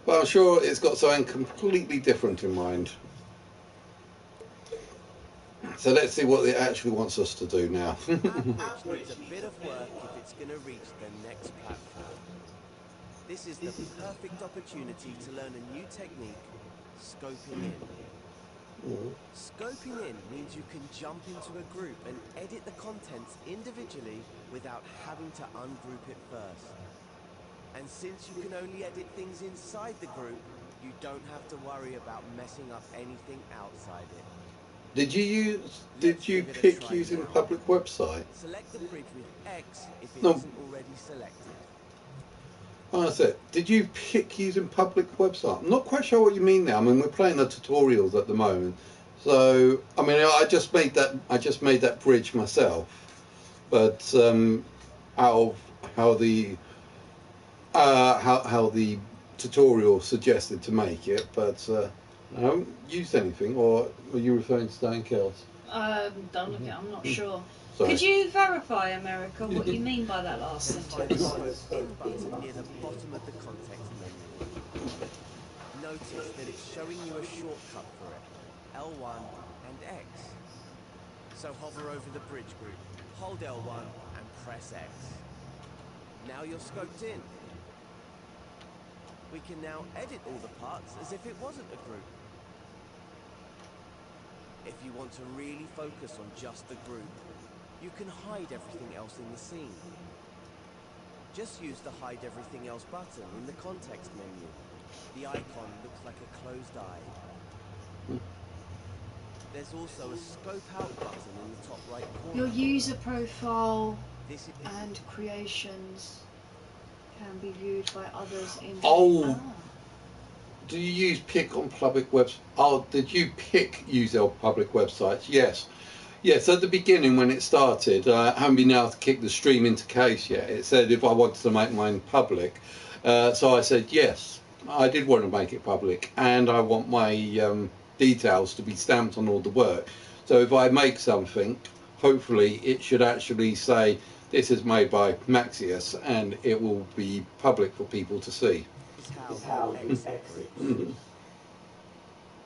But I'm sure it's got something completely different in mind. So let's see what it actually wants us to do now.
Our bridge needs a bit of work if it's going to reach the next platform. This is the perfect opportunity to learn a new technique, scoping in. Scoping in means you can jump into a group and edit the contents individually without having to ungroup it first. And since you can only edit things inside the group, you don't have to worry about messing up anything outside it.
Did you pick using public website?
Select the bridge with X if it
No.
isn't already selected.
Oh, that's it. Did you pick using public website? I'm not quite sure what you mean now. I mean, we're playing the tutorials at the moment, so I mean, I just made that bridge myself, but out of how the tutorial suggested to make it, but I haven't used anything. Or are you referring to something else?
Don't look at. I'm not sure.
Sorry.
Could you verify, America, what you mean by that last
Find the
sentence?
In button near the bottom of the context menu. Notice that it's showing you a shortcut for it, L1 and X. So hover over the bridge group, hold L1 and press X. Now you're scoped in. We can now edit all the parts as if it wasn't a group. If you want to really focus on just the group, you can hide everything else in the scene. Just use the Hide Everything Else button in the context menu. The icon looks like a closed eye. There's also a Scope Out button in the top right corner.
Your user profile
This is
and creations can be viewed by others in.
Oh. Do you use pick on public webs? Oh, did you pick use our public websites? Yes. Yes, at the beginning when it started, I haven't been able to kick the stream into case yet. It said if I wanted to make mine public. So I said yes, I did want to make it public, and I want my details to be stamped on all the work. So if I make something, hopefully it should actually say this is made by Maxius, and it will be public for people to see.
how X operates.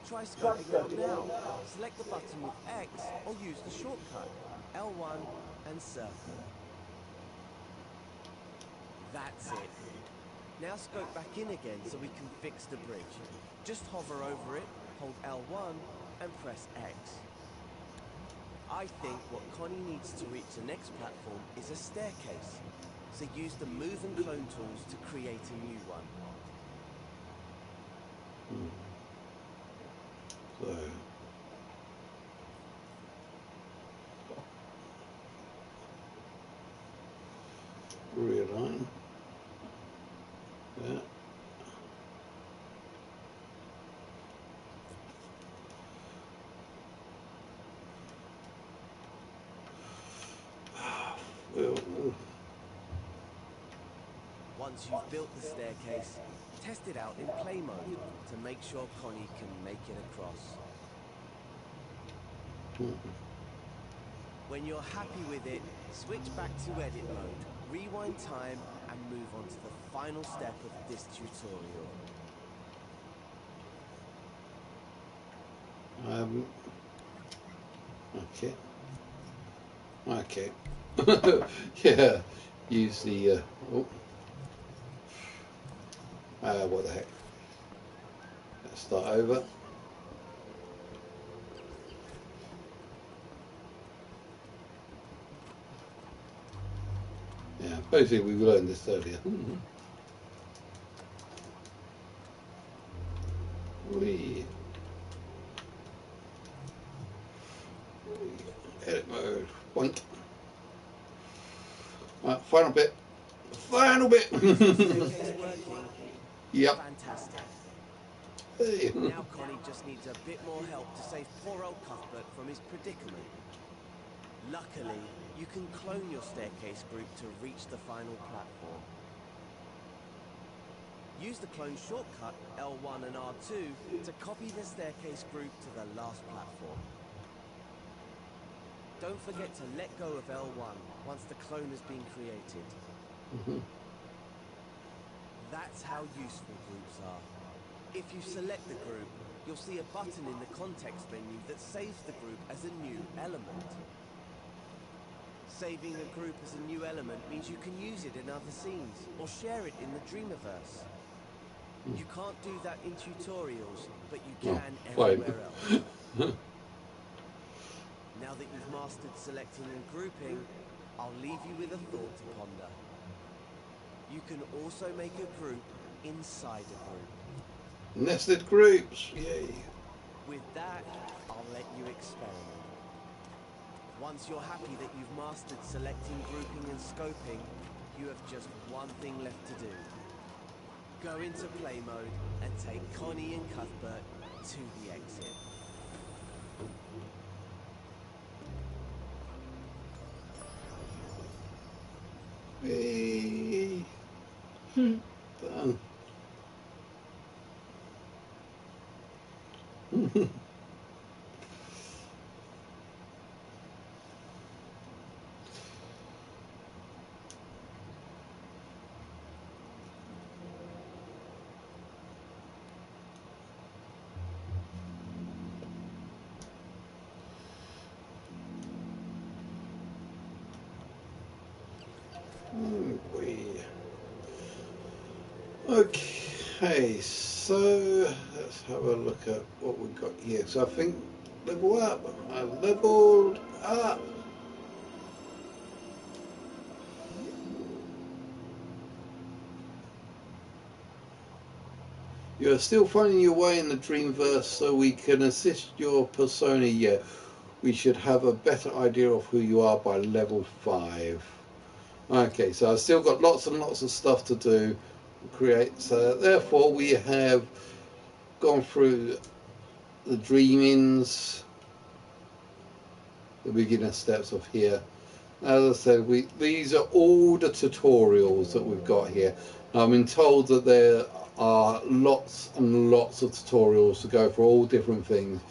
Try scoping out now. Select the button with X or use the shortcut, L1 and circle. That's it. Now scope back in again so we can fix the bridge. Just hover over it, hold L1 and press X. I think what Connie needs to reach the next platform is a staircase. So use the move and clone tools to create a new one.
So realign. Yeah. Well,
Once you've built the staircase, test it out in play mode to make sure Connie can make it across. When you're happy with it, switch back to edit mode, rewind time, and move on to the final step of this tutorial.
Okay. Okay. Yeah. Use the. What the heck? Let's start over. Yeah. Basically, we learned this earlier. Edit mode. Point. Right, final bit. Final bit.
Staircase working?
Yep.
Fantastic.
Hey.
Now Connie just needs a bit more help to save poor old Cuthbert from his predicament. Luckily, you can clone your staircase group to reach the final platform. Use the clone shortcut L1 and R2 to copy the staircase group to the last platform. Don't forget to let go of L1 once the clone has been created. That's how useful groups are. If you select the group, you'll see a button in the context menu that saves the group as a new element. Saving a group as a new element means you can use it in other scenes or share it in the Dreamiverse. You can't do that in tutorials, but you can everywhere else. Now that you've mastered selecting and grouping, I'll leave you with a thought to ponder. You can also make a group inside a group.
Nested groups, yay.
With that, I'll let you experiment. Once you're happy that you've mastered selecting, grouping and scoping, you have just one thing left to do. Go into play mode and take Connie and Cuthbert to the exit.
Hey. Done. Okay, so let's have a look at what we've got here. So I think level up. I leveled up. You're still finding your way in the Dreamverse, so we can assist your persona yet. We should have a better idea of who you are by level 5. Okay, so I've still got lots and lots of stuff to do. Create. So therefore, we have gone through the dreamings, the beginner steps of here. As I said, these are all the tutorials that we've got here. I've been told that there are lots and lots of tutorials to go for all different things,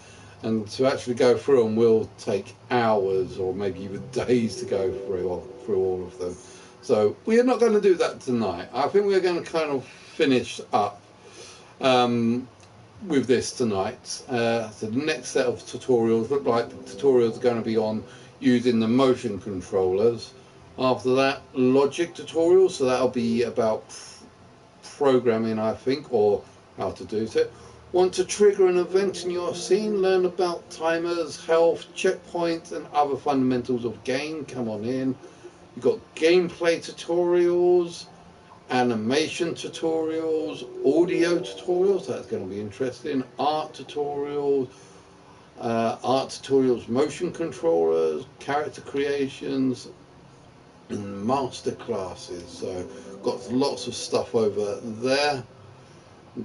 and to actually go through them will take hours or maybe even days to go through all of them. So we are not going to do that tonight. I think we're going to kind of finish up with this tonight. So the next set of tutorials look like the tutorials are going to be on using the motion controllers. After that, logic tutorials, so that'll be about programming, I think, or how to do it. Want to trigger an event in your scene? Learn about timers, health, checkpoints, and other fundamentals of game? Come on in. You've got gameplay tutorials, animation tutorials, audio tutorials, that's going to be interesting, art tutorials, motion controllers, character creations, and master classes. So got lots of stuff over there.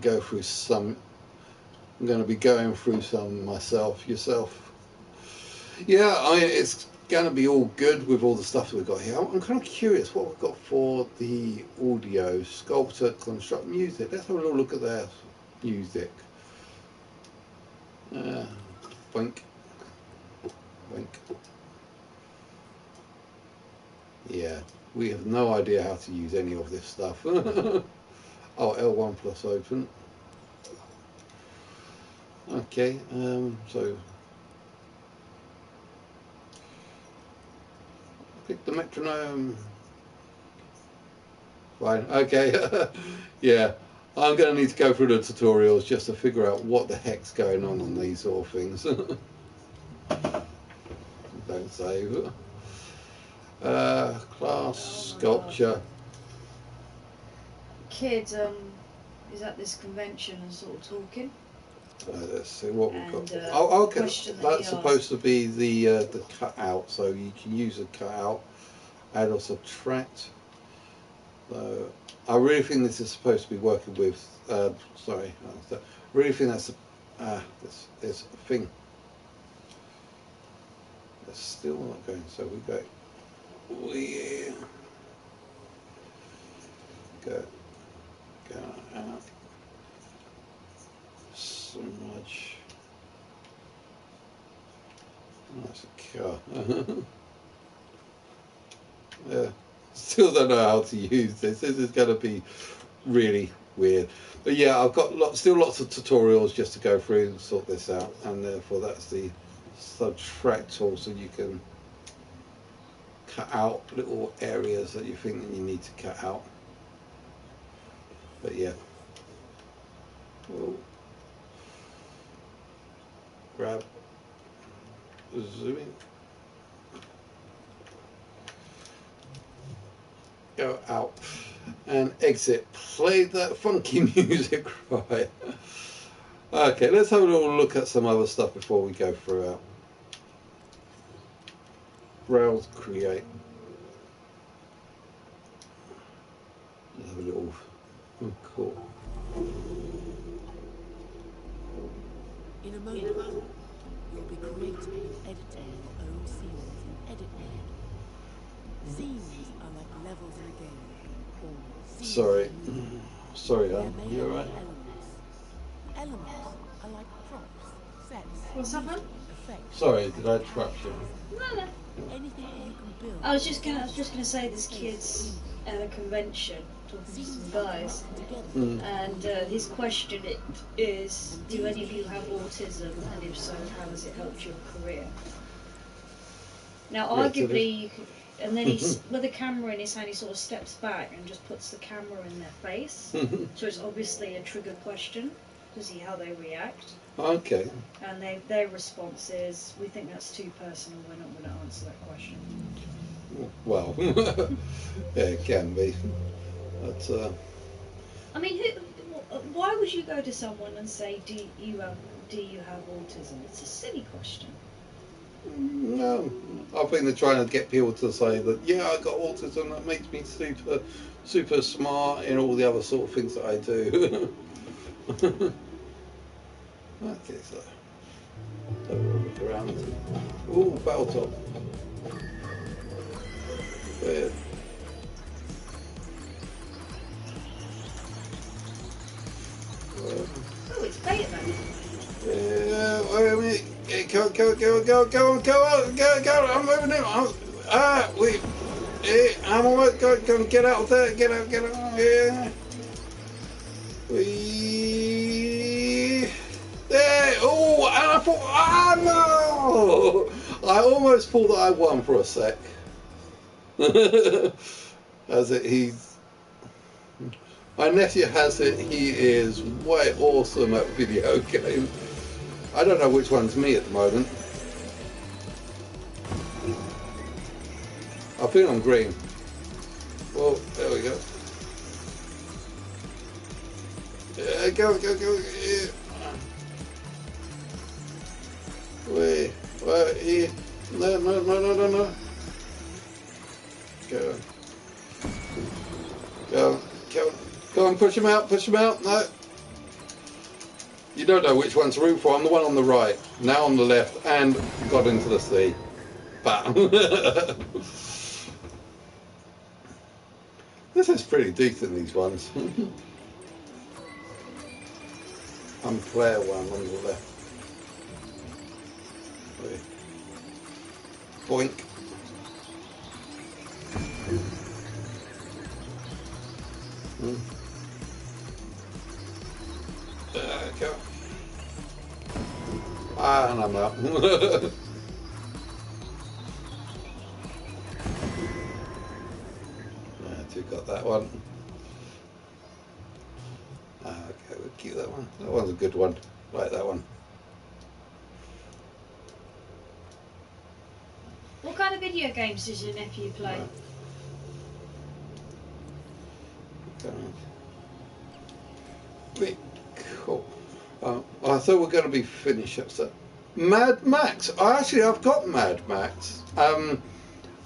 Go through some. I'm going to be going through some myself. Yourself? Yeah, it's going to be all good with all the stuff that we've got here. I'm kind of curious what we've got for the audio. Sculptor, construct music. Let's have a little look at their music. Boink. Boink. Yeah, we have no idea how to use any of this stuff. Oh, L1 plus open. Okay, so pick the metronome. Fine, okay. Yeah, I'm going to need to go through the tutorials just to figure out what the heck's going on these sort of things. Don't save. Class, sculpture.
Kid is at this convention and sort of talking.
Let's see what we've got.
And,
Oh, okay.
question that
That's
he
supposed to be the cutout, so you can use a cutout, add or subtract. So I really think this is supposed to be working with. Sorry, I really think that's this is a thing. It's still not going. So we go. We go out. Smudge. Oh, that's a car. Yeah. Still don't know how to use this. This is going to be really weird. But yeah, I've got still lots of tutorials just to go through and sort this out. And therefore that's the subtract tool, so you can cut out little areas that you think that you need to cut out. But yeah. We'll grab zoom in. Go out and exit. Play that funky music, right? Okay, let's have a little look at some other stuff before we go through it. Browse, create. Let's have a little. Oh, cool.
In a moment, you'll be creating and editing your own scenes in edit mode. Scenes are like levels in a game. Or scenes
Sorry.
in a movie.
Sorry,
They're
Al.
made
You
up
alright?
of elements. Elements are like props, sets,
What's happened?
effects.
Sorry, did I interrupt you?
No, no.
Anything that you can build.
I was just gonna say this kid's at a convention talking to some guys,
Mm.
and his question is, do any of you have autism, and if so, how has it helped your career? Now,
Yeah,
arguably, you could, and then he's with a camera in his hand, he sort of steps back and just puts the camera in their face. So it's obviously a trigger question to see how they react.
Okay.
And their response is, we think that's too personal, we're not going to answer that question.
Well, yeah, it can be. But,
I mean, why would you go to someone and say, do you have autism? It's a silly question.
no, I think they're trying to get people to say that, yeah, I got autism, that makes me super smart in all the other sort of things that I do. Okay, so have a look around. Ooh, battle top. Weird.
Oh, it's beta then.
Yeah, wait a minute. Yeah, go on, I'm moving in. Wait. I'm almost going to get out there. Get out. Yeah. There. Oh, and I thought, no! I almost thought that I won for a sec. My nephew has it, he is way awesome at video games. I don't know which one's me at the moment. I think I'm green. Well, there we go. Yeah, go. Yeah. Wait, here. No. Go on, push him out. No. You don't know which one's root for. I'm the one on the right, now on the left, and got into the sea. Bam. This is pretty decent, these ones. I'm player one on the left. Boink. Go. And I'm out. Two got that one. Okay, we'll keep that one. That one's a good one. Like that one.
What kind of video games does your nephew play?
Okay. Cool. I thought we're going to be finished up. So, Mad Max. I've got Mad Max. I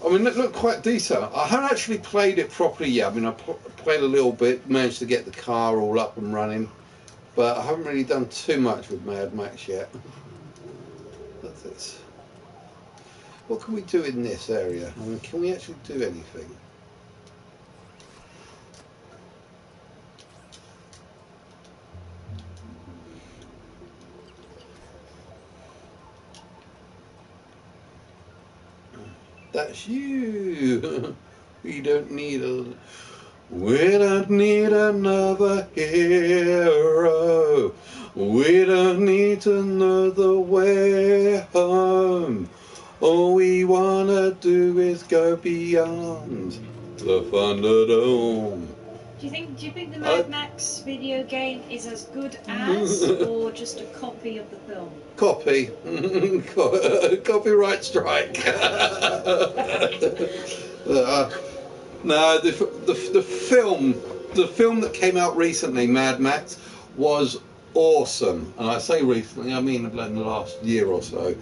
mean, it looked quite decent. I haven't actually played it properly yet. I mean, I played a little bit, managed to get the car all up and running, but I haven't really done too much with Mad Max yet. That's it. What can we do in this area? I mean, can we actually do anything? That's you. We don't need another hero. We don't need to know the way home. All we wanna do is go beyond the Thunderdome.
Do you think the Mad Max video game is as good as, or just a copy of the film?
Copy. Copyright strike. No, the film that came out recently, Mad Max, was awesome. And I say recently, I mean in the last year or so.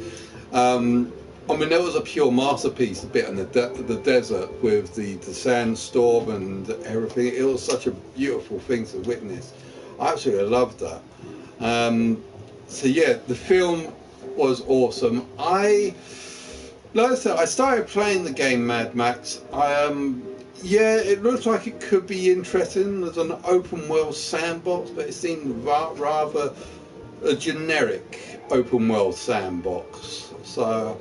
I mean, there was a pure masterpiece, a bit in the desert with the sandstorm and everything. It was such a beautiful thing to witness. I absolutely loved that. So yeah, the film was awesome. Like I said, I started playing the game Mad Max. Yeah, it looked like it could be interesting. There's an open world sandbox, but it seemed rather a generic open world sandbox. So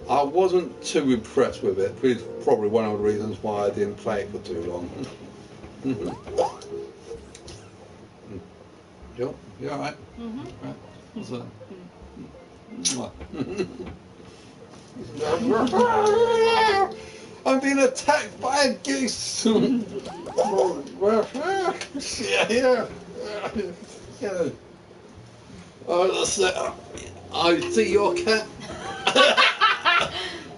I wasn't too impressed with it. It's probably one of the reasons why I didn't play it for too long. You alright? Right. What's that? I'm being attacked by a goose. Yeah. Oh, I see your cat.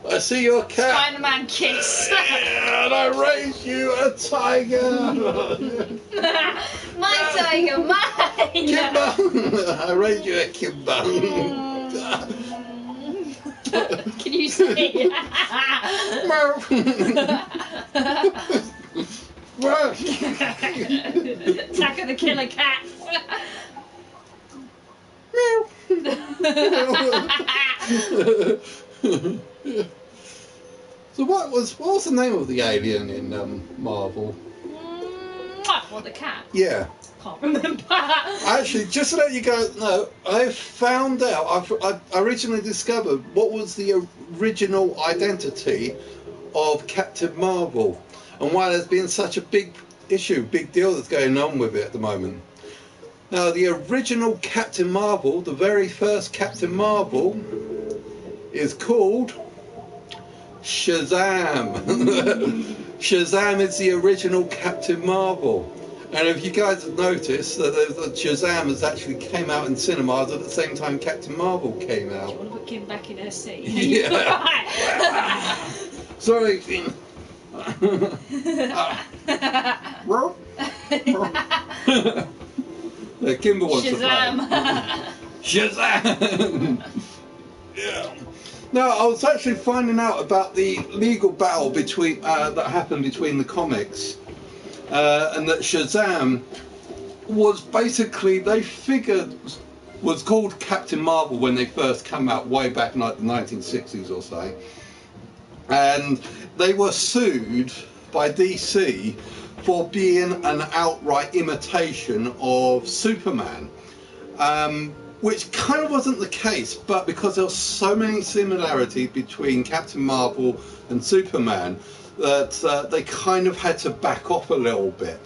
I see your cat.
Spider-Man kiss.
And I raise you a tiger.
My tiger, mine.
Kimba. I raise you a Kimba.
Can you see? Attack of the killer cat.
So what was the name of the alien in Marvel?
What, the cat?
Yeah.
Can't remember.
Actually, just to let you go, no, I found out. I originally discovered what was the original identity of Captain Marvel, and why there's been such a big deal that's going on with it at the moment. Now, the original Captain Marvel, the very first Captain Marvel, is called Shazam. Shazam is the original Captain Marvel. And if you guys have noticed that Shazam has actually came out in cinemas at the same time Captain Marvel came out.
Do you want to put Kim back in her seat?
Yeah. Sorry. Kimber wants
Shazam.
to play. Shazam! Yeah. No, I was actually finding out about the legal battle between that happened between the comics, and that Shazam was basically, they figured, was called Captain Marvel when they first came out way back in like the 1960s or so, and they were sued by DC for being an outright imitation of Superman, which kind of wasn't the case, but because there were so many similarities between Captain Marvel and Superman that they kind of had to back off a little bit.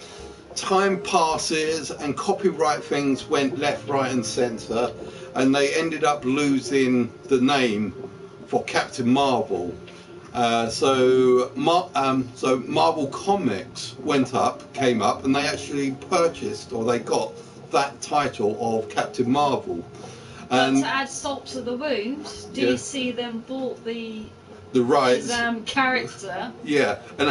Time passes and copyright things went left, right and centre, and they ended up losing the name for Captain Marvel. So Marvel Comics came up, and they actually purchased, or they got that title of Captain Marvel.
But
And
to add salt to the wound, DC then bought the
rights,
Shazam character.
yeah, and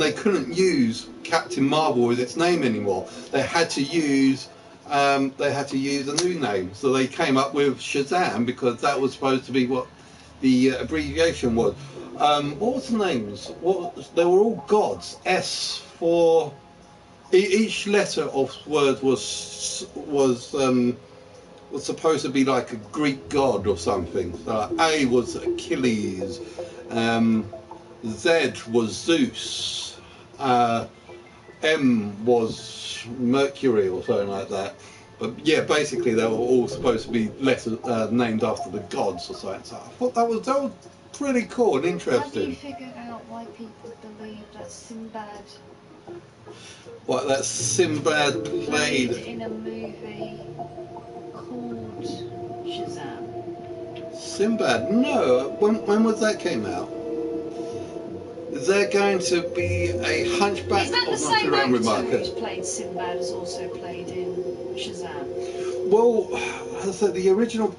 they couldn't use Captain Marvel as its name anymore. They had to use a new name. So they came up with Shazam because that was supposed to be what the abbreviation was. What was the names? They were all gods. S for each letter of word was supposed to be like a Greek god or something. So A was Achilles, Z was Zeus, M was Mercury or something like that. But yeah, basically they were all supposed to be letters named after the gods or something. So I thought that was pretty cool and interesting.
Have you figured out why people believe that Sinbad
What, that Sinbad played
in a movie called Shazam?
Sinbad? No. When was that came out? Is they're going to be a Hunchback
Is that the
of
same
Notre Dame
actor
remarker.
who's played Sinbad has also played in Shazam?
Well, as I said, the original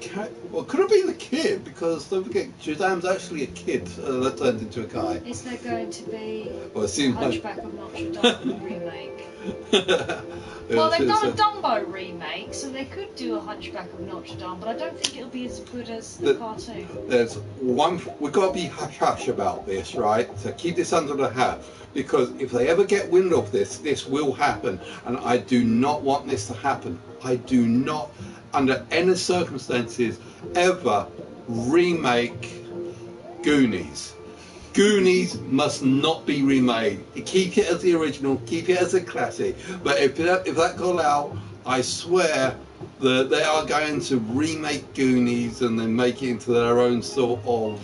well, could have been the kid, because don't forget, Shazam's actually a kid that turned into a guy.
Is there going to be
Well, it
a
seems like...
Hunchback of Notre Dame remake?
It
Well,
was-
they've done a
it's,
Dumbo remake, so they could do a Hunchback of Notre Dame, but I don't think it'll be as good as the
The-
cartoon.
There's one. We've got to be hush hush about this, right? So keep this under the hat, because if they ever get wind of this, this will happen, and I do not want this to happen. I do not, under any circumstances, ever remake Goonies. Goonies must not be remade. Keep it as the original. Keep it as a classic. But if that got out, I swear that they are going to remake Goonies and then make it into their own sort of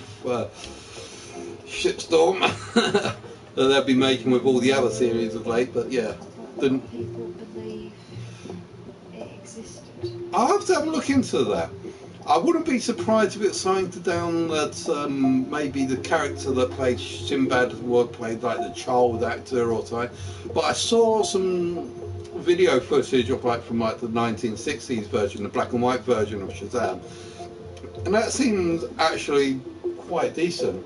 shitstorm that they'll be making with all the other series of late. But yeah,
People believe it existed.
I'll have to have a look into that. I wouldn't be surprised if it's something down that maybe the character that played Sinbad was played like the child actor or something. But I saw some video footage of from the 1960s version, the black and white version of Shazam, and that seems actually quite decent.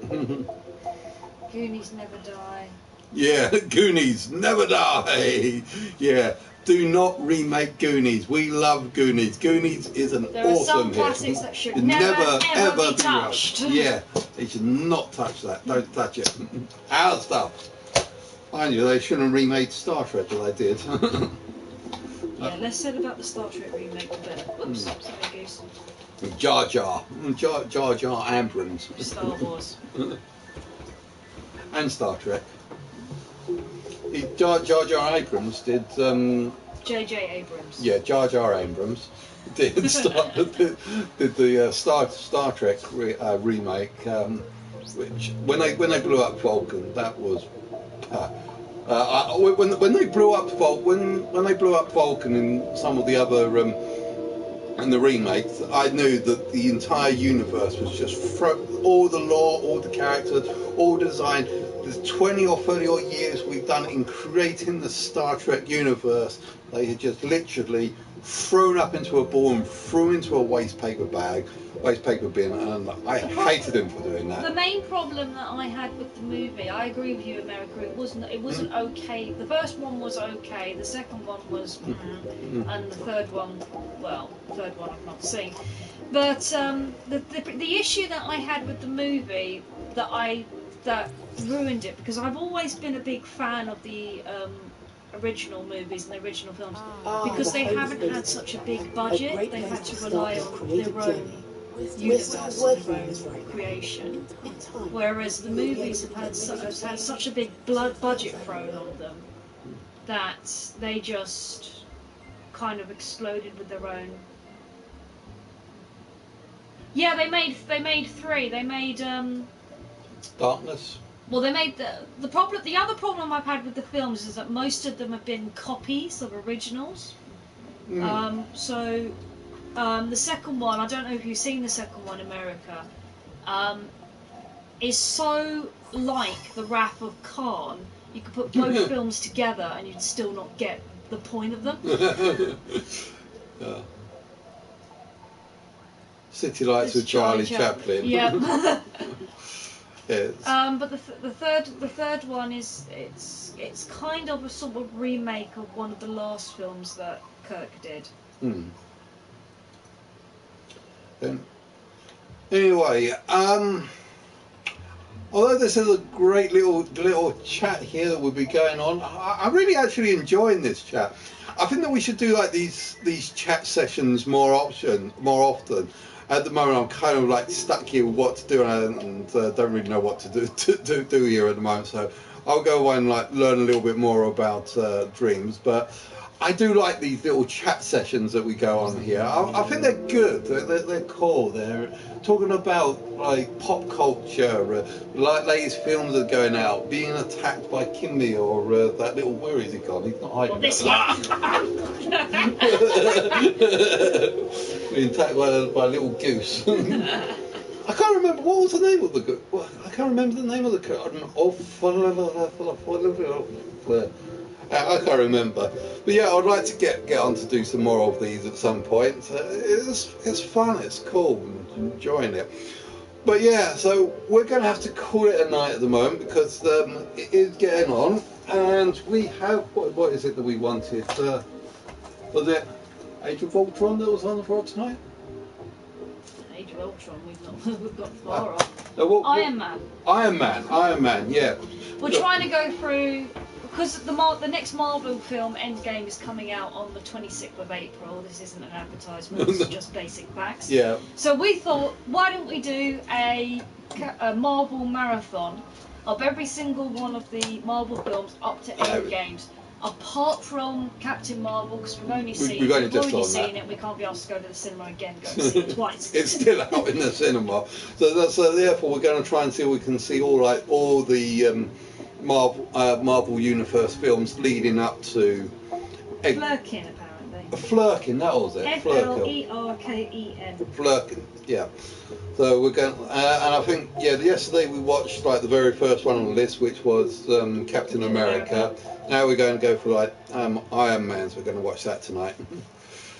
Goonies never die.
Yeah, Goonies never die. Yeah. Do not remake Goonies. We love Goonies. Goonies is an
There are
awesome
some
hit.
classics that should never ever be touched.
Right. Yeah, they should not touch that. Don't touch it. Our stuff. I knew they shouldn't have remade Star Trek, but they did.
Yeah, less said about the Star Trek remake, the better. Whoops, sorry, Goose.
Jar Jar Abrams.
Star Wars.
And Star Trek. Jar Jar Abrams did.
J.J. Abrams.
Yeah, Jar Jar Abrams did the Star Trek remake, which when they blew up Vulcan, that was when they blew up Vulcan in some of the other in the remakes, I knew that the entire universe was just all the lore, all the characters, all the design. The 20 or 30 odd years we've done in creating the Star Trek universe, they had just literally thrown up into a ball and threw into a waste paper bin, and I hated him for doing
The
that.
main problem that I had with the movie, I agree with you, America. It wasn't okay. The first one was okay. The second one was, and the third one, I've not seen. But the issue that I had with the movie that ruined it, because I've always been a big fan of the original movies and the original films, because they haven't had such a big budget. They've had to rely on their own universe and their own creation, whereas the movies have had such a big budget thrown on them that they just kind of exploded with their own. Yeah, they made three. They made
Darkness.
well, they made the problem. The other problem I've had with the films is that most of them have been copies of originals. The second one, I don't know if you've seen the second one, America, is so like The Wrath of Khan. You could put both films together and you'd still not get the point of them.
Yeah. City Lights with Charlie Chaplin.
Yeah.
Yes.
But the third one is it's kind of a sort of remake of one of the last films that Kirk did.
Anyway, although this is a great little chat here that will be going on, I'm really actually enjoying this chat. I think that we should do like these chat sessions more often. At the moment, I'm kind of like stuck here with what to do, and don't really know what to do here at the moment. So I'll go away and like learn a little bit more about dreams. But I do like these little chat sessions that we go on here. I think they're good. They're cool. They're talking about like pop culture, like latest films that are going out, being attacked by Kimmy or that little, where is he gone? He's not hiding.
This
Being attacked by a little goose. I can't remember what was the name of the. I can't remember the name of the. I can't remember, but yeah, I'd like to get on to do some more of these at some point. It's fun, it's cool, I'm enjoying it. But yeah, so we're going to have to call it a night at the moment because it is getting on, and we have what is it that we wanted? Was it Age of Ultron that was on for tonight?
Age of Ultron, we've got far off.
Iron Man, yeah.
We're trying to go through, because the next Marvel film, Endgame, is coming out on the 26th of April. This isn't an advertisement, this is just basic facts.
Yeah.
So we thought, why don't we do a Marvel marathon of every single one of the Marvel films up to Endgames, apart from Captain Marvel, because we've already seen it, we can't be asked to go to the cinema again, go and see it twice.
It's still out in the cinema, so that's therefore we're going to try and see if we can see all the Marvel Universe films leading up to
Flurkin, apparently.
Flurkin, that was it.
Flerken.
Flurkin, yeah. So we're going, and I think yesterday we watched like the very first one on the list, which was Captain America. Now we're going to go for Iron Man. So we're going to watch that tonight.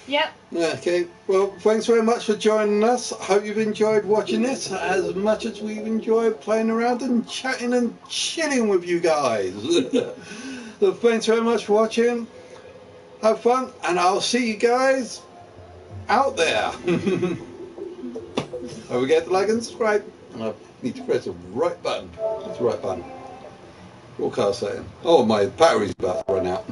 Yep.
Okay. Well, thanks very much for joining us. I hope you've enjoyed watching this as much as we've enjoyed playing around and chatting and chilling with you guys. So thanks very much for watching. Have fun, and I'll see you guys out there. Don't forget to like and subscribe. And I need to press the right button. It's the right button. Broadcast setting. Oh, my battery's about to run out.